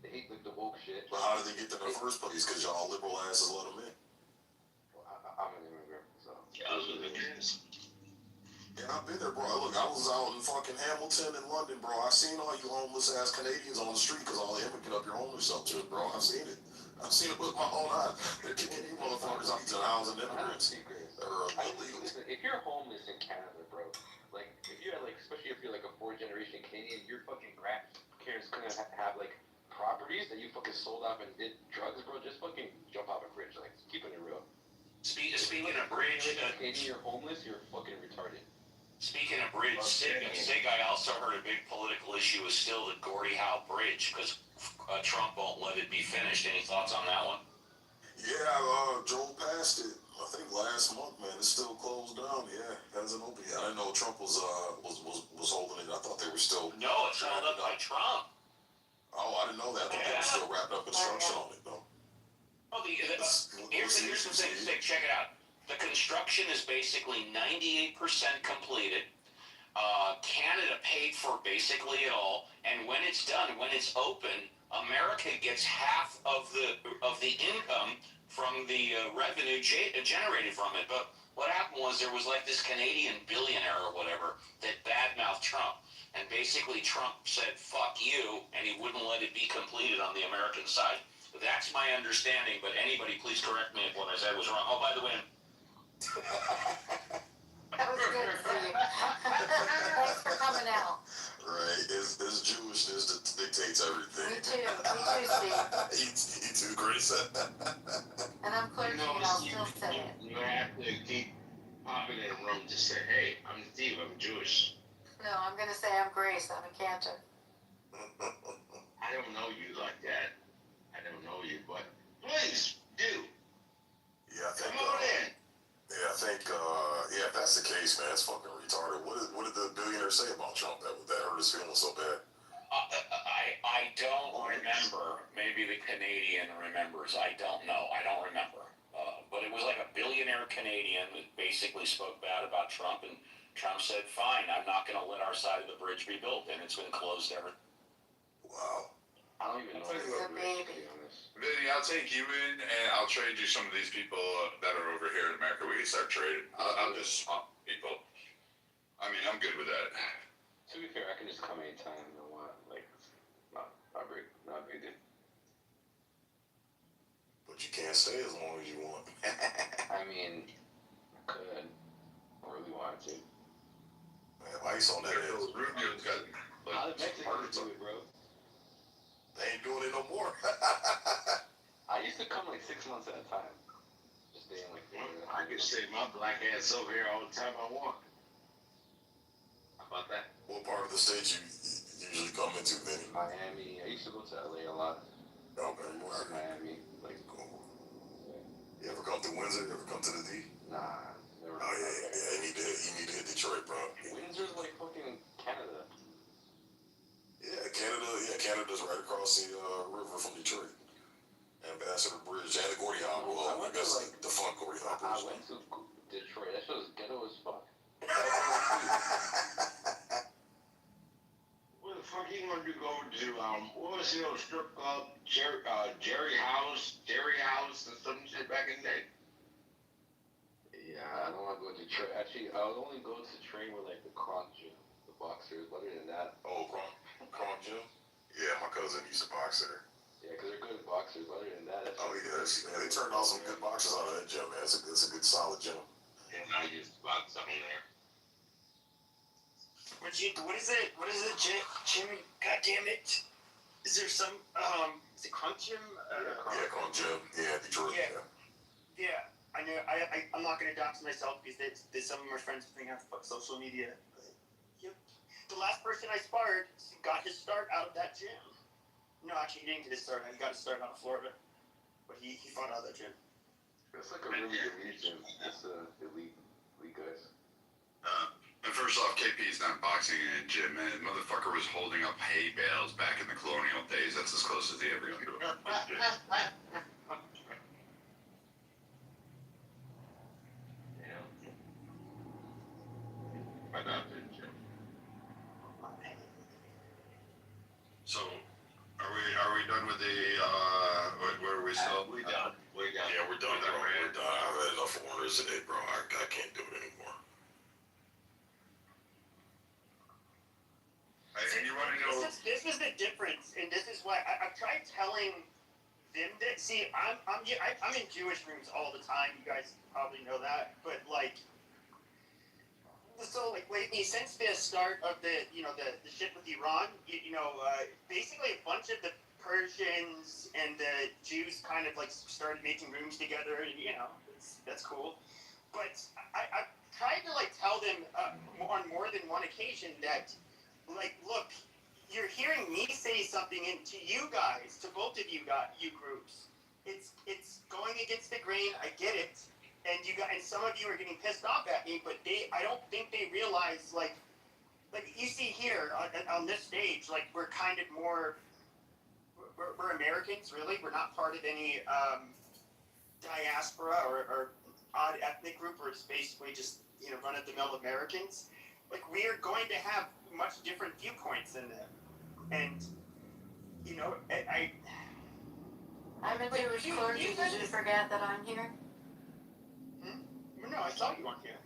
They hate like the woke shit. But how did they get there in the first place? Because y'all liberal asses let them in. Well, I'm an immigrant, so. Yeah, I've been there, bro. Look, I was out in fucking Hamilton and London, bro. I seen all you homeless ass Canadians on the street because all the immigrants up your homeless shelters, bro. I've seen it. I've seen it with my own eyes. They're kicking you motherfuckers out to housing immigrants that are illegal. Listen, if you're homeless in Canada, bro, like if you're like, especially if you're like a fourth generation Canadian, your fucking grandparents gonna have like properties that you fucking sold off and did drugs, bro. Just fucking jump off a bridge, like keeping it real. Speaking of bridge, Canadian, you're homeless, you're fucking retarded. Speaking of bridge, Sig, I also heard a big political issue is still the Gordie Howe Bridge because Trump won't let it be finished. Any thoughts on that one? Yeah, I drove past it. I think last month, man. It's still closed down. Yeah, hasn't opened yet. I didn't know Trump was holding it. I thought they were still. No, it's held up by Trump. Oh, I didn't know that. I thought they were still wrapping up construction on it, though. Oh, here's the thing. Check it out. The construction is basically 98% completed. Canada paid for basically it all, and when it's done, when it's open, America gets half of the income from the revenue generated from it. But what happened was there was like this Canadian billionaire or whatever that badmouthed Trump, and basically Trump said "fuck you," and he wouldn't let it be completed on the American side. That's my understanding. But anybody, please correct me if what I said was wrong. Oh, by the way. That was good, Steve. Thanks for coming out. Right, it's Jewishness that dictates everything. Me too, Steve. You too, Grace. And I'm clergy, and I'll still say it. You have to keep popping in a room to say, hey, I'm Steve, I'm Jewish. No, I'm going to say I'm Grace. I'm a Cantor. I don't know you like that. I don't know you, but please do. Yeah, I think. Come on in. Yeah, I think. Yeah, if that's the case, man, it's fucking retarded. What did the billionaire say about Trump that hurt his feelings so bad? I don't remember. Maybe the Canadian remembers. I don't know. I don't remember. But it was like a billionaire Canadian that basically spoke bad about Trump, and Trump said, "Fine, I'm not going to let our side of the bridge be built," and it's been closed ever. Wow. I don't even know. He's a baby. Vinny, I'll take you in, and I'll trade you some of these people that are over here in America. We can start trading. I'll just swap people. I mean, I'm good with that. To be fair, I can just come anytime I want. Like, not a big deal. But you can't stay as long as you want. I mean, I could. I really wanted to. Man, ice on that head. Rubio's got How did Mexico do it, bro? They ain't doing it no more. I used to come like 6 months at a time. Just staying like. I can stay my black ass over here all the time I want. How about that? What part of the state you usually come into, Vinny? Miami. I used to go to LA a lot. Okay, More Miami. Like, cool. You ever come to Windsor? You ever come to the D? nah. Never. Oh yeah. You need to hit Detroit, bro. Windsor's like fucking Canada. Yeah, Canada's right across the river from Detroit. Ambassador Bridge and the Gordy Hop. Well, I guess like the fun Gordy Hop Bridge. I went to Detroit. That shit was ghetto as fuck. Where the fuck you want to go to? What was the old strip club? Jerry House, and some shit back in the day. Yeah, I don't want to go to Detroit. Actually, I would only go to train with like the Kronk gym, the boxers. Other than that, Kronk gym. Yeah, my cousin used to box there. Yeah, because they're good boxers. Other than that, They turned out some good boxers out of that gym, man. It's a good solid gym. And I used to box something there. What is it? What is it, Jim? God damn it! Is there some is it Crunk Gym? Yeah, Crunk Gym. Yeah, Detroit. Yeah. I know. I'm not gonna dox myself because some of my friends think I have social media. But, yep. The last person I sparred got his start out of that gym. No, actually, he didn't get his start. He got his start out of Florida, but he fought out of that gym. It's like a really elite gym. It's elite guys. And first off, KP's not boxing in a gym, man. Motherfucker was holding up hay bales back in the colonial days. That's as close as he ever got to a gym. So, are we done with the, where are we still? We done. Yeah, we're done, bro. We're done. I've had enough orders today, bro. I can't do it anymore. And you want to know? This is the difference, and this is why I've tried telling them that. See, I'm in Jewish rooms all the time. You guys probably know that, but like. So like lately, since the start of the shit with Iran, basically a bunch of the Persians and the Jews kind of like started making rooms together, and that's cool. But I tried to like tell them on more than one occasion that like, look, you're hearing me say something to you guys, to both of you groups. It's going going against the grain. I get it, and some of you are getting pissed off at me, but I don't think they realize like you see here on this stage, like we're kind of more. We're Americans, really. We're not part of any diaspora or odd ethnic group. We're basically just run-of-the-mill Americans. Like we are going to have much different viewpoints than them, and I'm a Jewish clergy. Did you forget that I'm here? No, I saw you on here.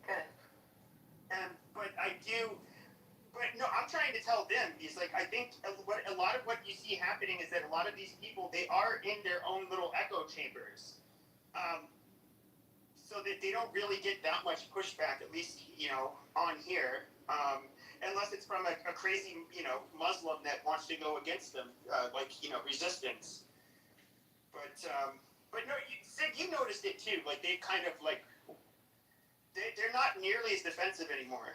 Good. But I'm trying to tell them is like I think a lot of what you see happening is that a lot of these people, they are in their own little echo chambers, so that they don't really get that much pushback, at least on here, unless it's from a crazy Muslim that wants to go against them, resistance. But no, Sid, you noticed it too. Like they kind of like they're not nearly as defensive anymore.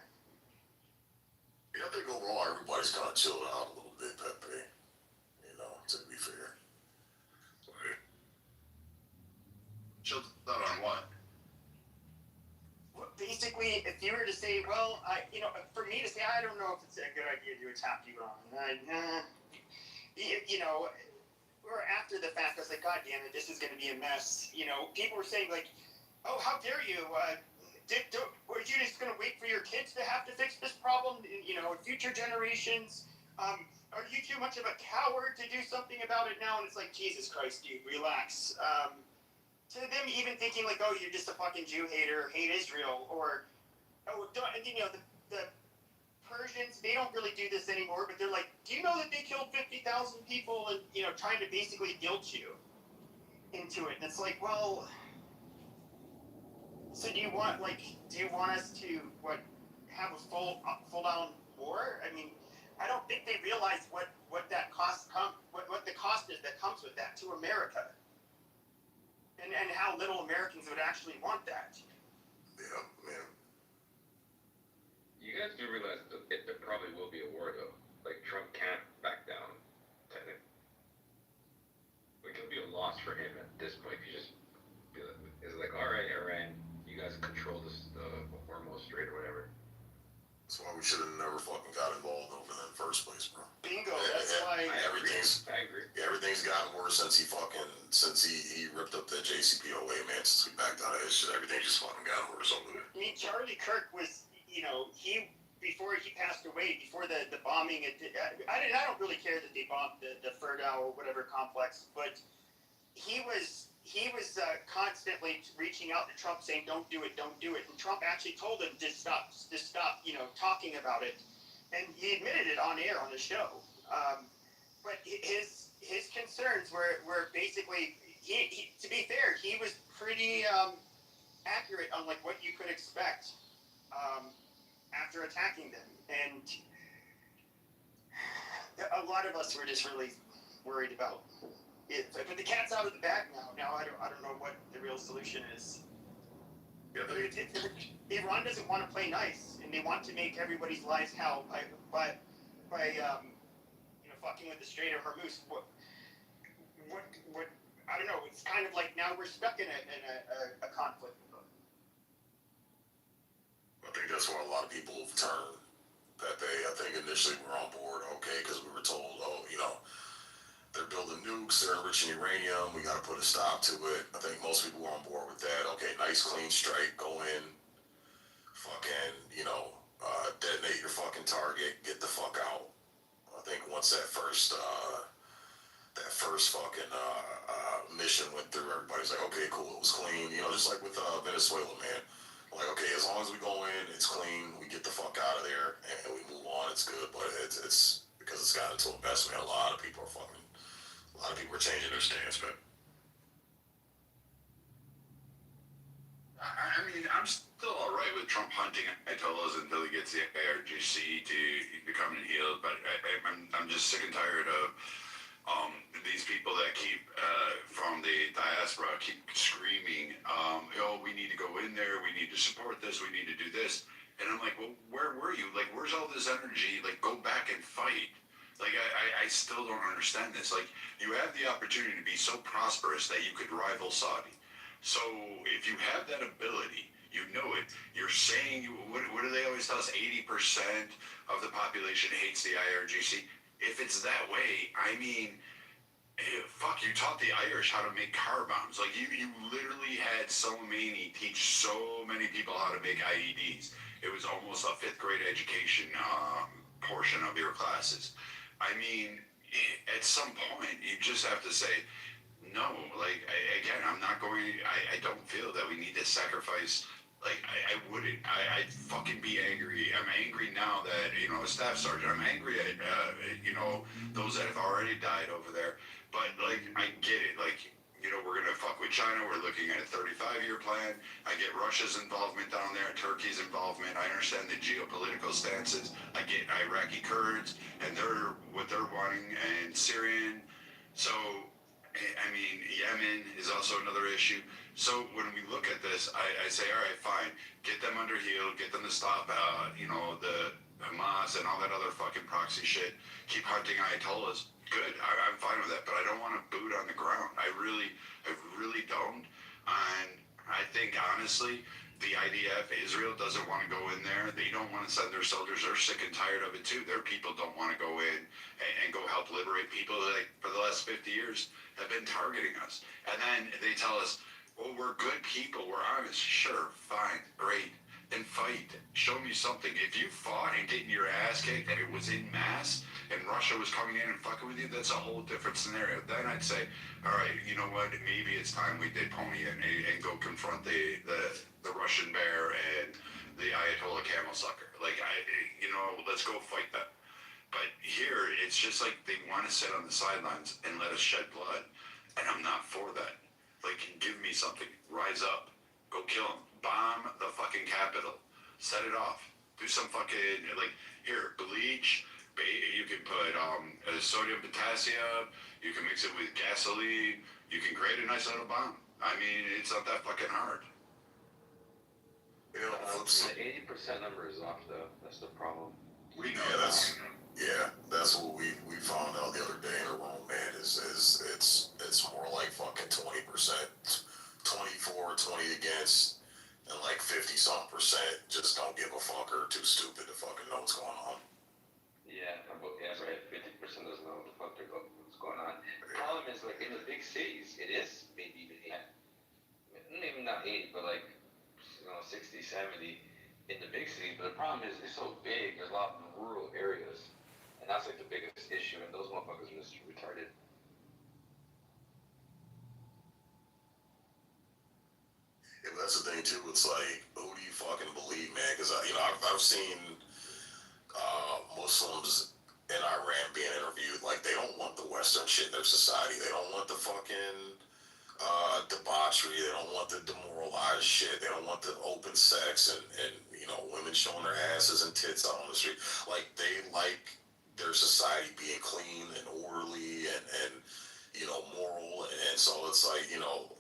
Yeah, I think overall everybody's kind of chilled out a little bit, Pepe. To be fair. Right. Chilled out on what? Well, basically, if you were to say, well, for me to say, I don't know if it's a good idea to attack you on, or after the fact, I was like, God damn it, this is going to be a mess. People were saying like, oh, how dare you? Were you just going to wait for your kids to have to fix this problem? Future generations. Are you too much of a coward to do something about it now? And it's like, Jesus Christ, dude, relax. To them, even thinking like, oh, you're just a fucking Jew hater, hate Israel, or the Persians, they don't really do this anymore, but they're like, do you know that they killed 50,000 people and trying to basically guilt you into it? And it's like, well. So do you want us to have a full down war? I mean, I don't think they realize what the cost is that comes with that to America, and how little Americans would actually want that. Yeah, man. You guys do realize that there probably will be a war though. Like Trump can't back down. Technically, it could be a loss for him at this point. If you just is like, all right, Iran. You guys control the Hormuz Strait or whatever. That's why we should have never fucking got involved over there in the first place, bro. Bingo. That's why I agree. Everything's gotten worse since he ripped up that JCPOA, man. Since we backed out of his shit, everything just fucking got worse over there. I mean, Charlie Kirk was, before he passed away, before the bombing. I don't really care that they bombed the Ferdow or whatever complex, but he was constantly reaching out to Trump saying, don't do it. And Trump actually told him to stop, talking about it. And he admitted it on air on the show. But his concerns were basically, to be fair, he was pretty accurate on like what you could expect after attacking them. And a lot of us were just really worried about it. But the cat's out of the bag now. Now I don't know what the real solution is. Yeah, Iran doesn't want to play nice, and they want to make everybody's lives hell by fucking with the Strait of Hormuz. What I don't know. It's kind of like now we're stuck in a conflict with them. I think that's why a lot of people have turned. I think initially we were on board, okay, because we were told, they're building nukes, they're enriching uranium, we got to put a stop to it. I think most people were on board with that. Okay, nice clean strike, go in, fucking, detonate your fucking target, get the fuck out. I think once that first fucking mission went through, everybody's like, okay, cool, it was clean. Just like with Venezuela, man. Like, okay, as long as we go in, it's clean, we get the fuck out of there, and we move on, it's good. But it's because it's gotten into a mess, man. A lot of people are changing their stance, man. I mean, I'm still alright with Trump hunting Ayatollahs until he gets the ARGC to becoming healed, but I'm just sick and tired of these people that keep from the diaspora keep screaming, we need to go in there, we need to support this, we need to do this, and I'm like, well, where were you? Like, where's all this energy? Like, go back and fight. Like, I still don't understand this. Like, you have the opportunity to be so prosperous that you could rival Saudi. So if you have that ability, you know it. You're saying, what do they always tell us? 80% of the population hates the IRGC. If it's that way, I mean, fuck, you taught the Irish how to make car bombs. Like, you literally had Soleimani teach so many people how to make IEDs. It was almost a 5th grade education portion of your classes. I mean, at some point, you just have to say, no, like, again, I'm not going, I don't feel that we need to sacrifice, like, I wouldn't, I'd fucking be angry. I'm angry now that, you know, a staff sergeant, I'm angry at, you know, those that have already died over there, but, like, I get it, like, you know, we're gonna fuck with China, we're looking at a 35-year plan, I get Russia's involvement down there, Turkey's involvement, I understand the geopolitical stances, I get Iraqi Kurds, and what they're wanting, and Syrian, so, I mean, Yemen is also another issue. So when we look at this, I say, all right, fine, get them under heel, get them to stop, you know, the Hamas and all that other fucking proxy shit. Keep hunting Ayatollahs. Good, I'm fine with that, but I don't want to boot on the ground. I really don't. And I think, honestly, the IDF, Israel doesn't want to go in there. They don't want to send their soldiers. They're sick and tired of it too. Their people don't want to go in and go help liberate people that, like, for the last 50 years have been targeting us. And then they tell us, well, we're good people. We're honest. Sure, fine, great. Then fight. Show me something. If you fought and getting your ass kicked and it was in mass and Russia was coming in and fucking with you, that's a whole different scenario. Then I'd say, all right, you know what? Maybe it's time we did pony in and go confront the Russian bear and the Ayatollah camel sucker. Like, you know, let's go fight them. But here, it's just like they want to sit on the sidelines and let us shed blood. And I'm not for that. Like, give me something. Rise up. Go kill them. Bomb the fucking Capitol. Set it off. Do some fucking, like, here, bleach. You can put sodium potassium. You can mix it with gasoline. You can create a nice little bomb. I mean, it's not that fucking hard. You know, The 80% number is off, though. That's the problem. We know that's what we found out the other day in a room, man. Is it's more like fucking 20%, 24, 20 against, and like 50-something percent just don't give a fuck or are too stupid to fucking know what's going on. Yeah, that's right. 50% doesn't know what the fuck what's going on. The problem is, like, in the big cities, it is maybe even 80. Maybe not 80, but like, you know, 60, 70 in the big cities. But the problem is, it's so big, there's a lot of rural areas. And that's like the biggest issue, and those motherfuckers are just retarded. Yeah, but that's the thing too. It's like, who do you fucking believe, man? Because you know, I've seen Muslims in Iran being interviewed. Like, they don't want the Western shit in their society. They don't want the fucking debauchery. They don't want the demoralized shit. They don't want the open sex and you know, women showing their asses and tits out on the street. Like, they like their society being clean and orderly and you know, moral. And so it's like, you know,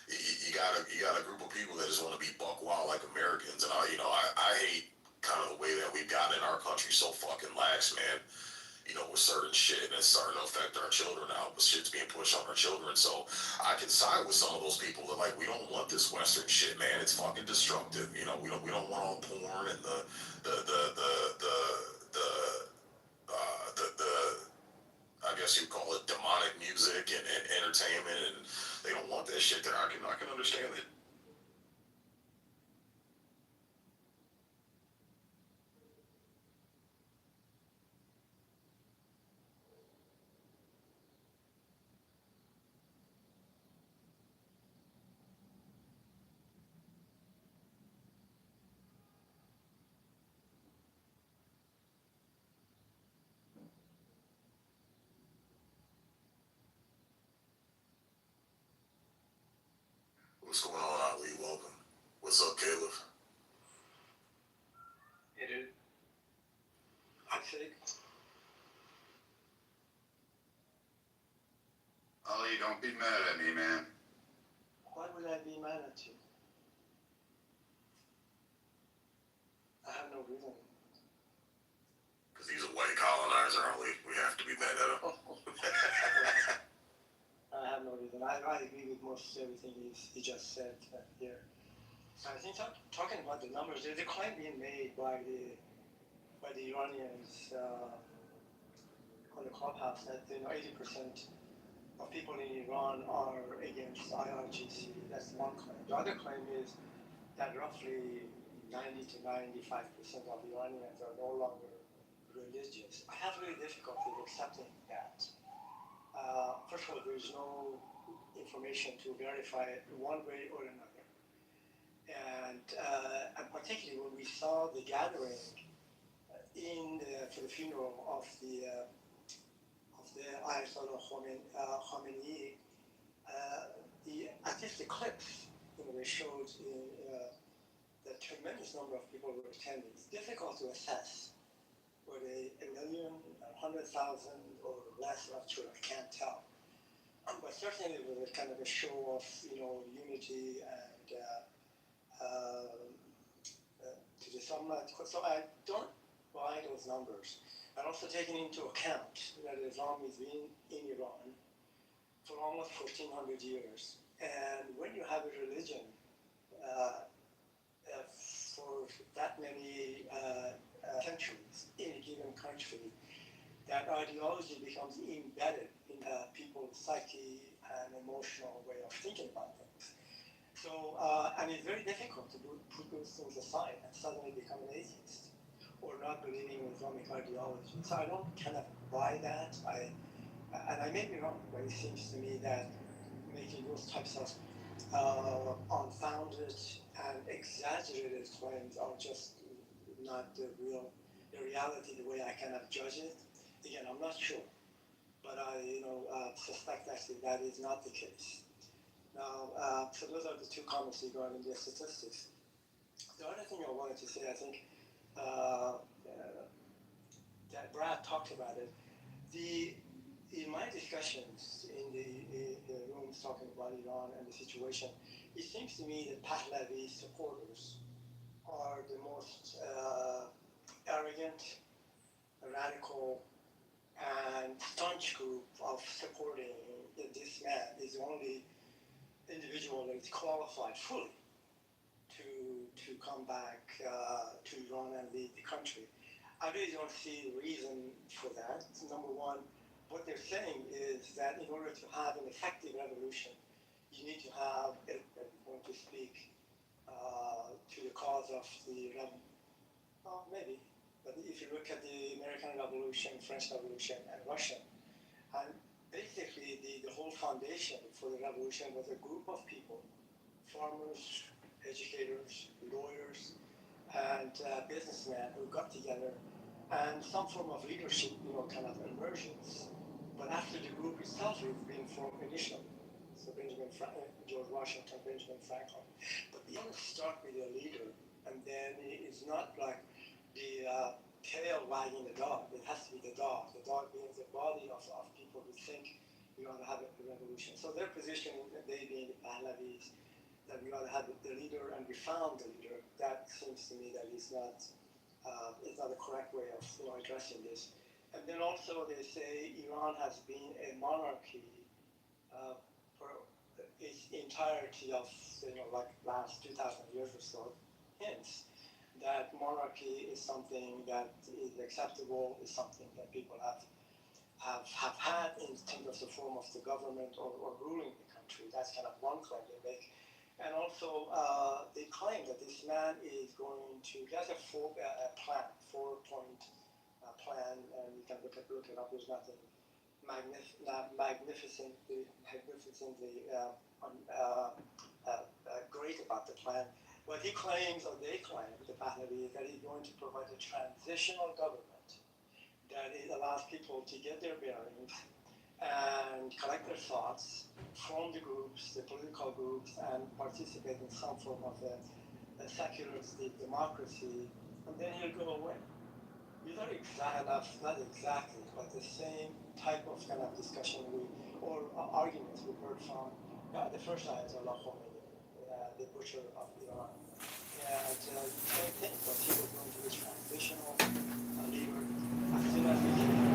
you got a group of people that just want to be buck wild like Americans. And I hate kind of the way that we've gotten in our country so fucking lax, man. You know, with certain shit, and it's starting to affect our children now. But shit's being pushed on our children. So I can side with some of those people that, like, we don't want this Western shit, man. It's fucking destructive. You know, we don't want all porn and the I guess you'd call it demonic music and entertainment, and they don't want that shit there. I can understand it. What's going on, Ali? Welcome. What's up, Caleb? Hey, dude. I think. Ali, don't be mad at me, man. Why would I be mad at you? I have no reason. Because he's a white colonizer, Ali. We have to be mad at him? I have no reason. I agree with most everything he just said here. I think talking about the numbers, there's a claim being made by the Iranians on the clubhouse that 80% of people in Iran are against IRGC. That's one claim. The other claim is that roughly 90 to 95% of Iranians are no longer religious. I have really difficulty accepting that. First of all, there is no information to verify it one way or another. And particularly when we saw the gathering for the funeral of the Ayatollah Khomeini, at least the clips, they showed the tremendous number of people who were attending. It's difficult to assess whether 1 million, 100,000, or less. Not sure. I can't tell. But certainly it was a kind of a show of unity and to the some. So I don't buy those numbers. And also taking into account that Islam has been in Iran for almost 1,400 years. And when you have a religion for that many centuries in a given country, that ideology becomes embedded in people's psyche and emotional way of thinking about things. So, and it's very difficult to put those things aside and suddenly become an atheist or not believing in Islamic ideology. So I don't kind of buy that. And I may be wrong, but it seems to me that making those types of unfounded and exaggerated claims are just not the reality, the way I kind of judge it. Again, I'm not sure, but I suspect actually that is not the case. Now, so those are the two comments regarding the statistics. The other thing I wanted to say, I think that Brad talked about it. In my discussions in the rooms talking about Iran and the situation, it seems to me that Pahlavi supporters are the most arrogant, radical, and staunch group of supporting this man. Is the only individual that is qualified fully to come back to Iran and lead the country. I really don't see the reason for that. Number one, what they're saying is that in order to have an effective revolution, you need to have, to speak to the cause of the maybe, but if you look at the American Revolution, French Revolution, and Russian, and basically the whole foundation for the revolution was a group of people, farmers, educators, lawyers, and businessmen who got together, and some form of leadership, kind of emergence. But after the group itself was being formed initially, so George Washington, Benjamin Franklin. But you don't start with a leader, and then it's not like the tail wagging the dog. It has to be the dog. The dog being the body of people who think we ought to have a revolution. So their position, they being the Pahlavis, that we ought to have the leader, and we found the leader. That seems to me that is not the correct way of addressing this. And then also they say Iran has been a monarchy for its entirety of like last 2,000 years or so. Hence, that monarchy is something that is acceptable, is something that people have had in terms of the form of the government or ruling the country. That's kind of one claim they make. And also, they claim that this man is going to, he has a plan, 4-point plan, and you can look it up. There's nothing magnificently great about the plan. What he claims, or they claim, the Pahlavi, is that he's going to provide a transitional government that it allows people to get their bearings and collect their thoughts, form the groups, the political groups, and participate in some form of a secular state democracy, and then he'll go away. These are not exactly, but the same type of kind of discussion or arguments we heard from the first Ayatollah Khomeini, the butcher of Iran. And same thing, but he was going to be a transitional leader as soon as he came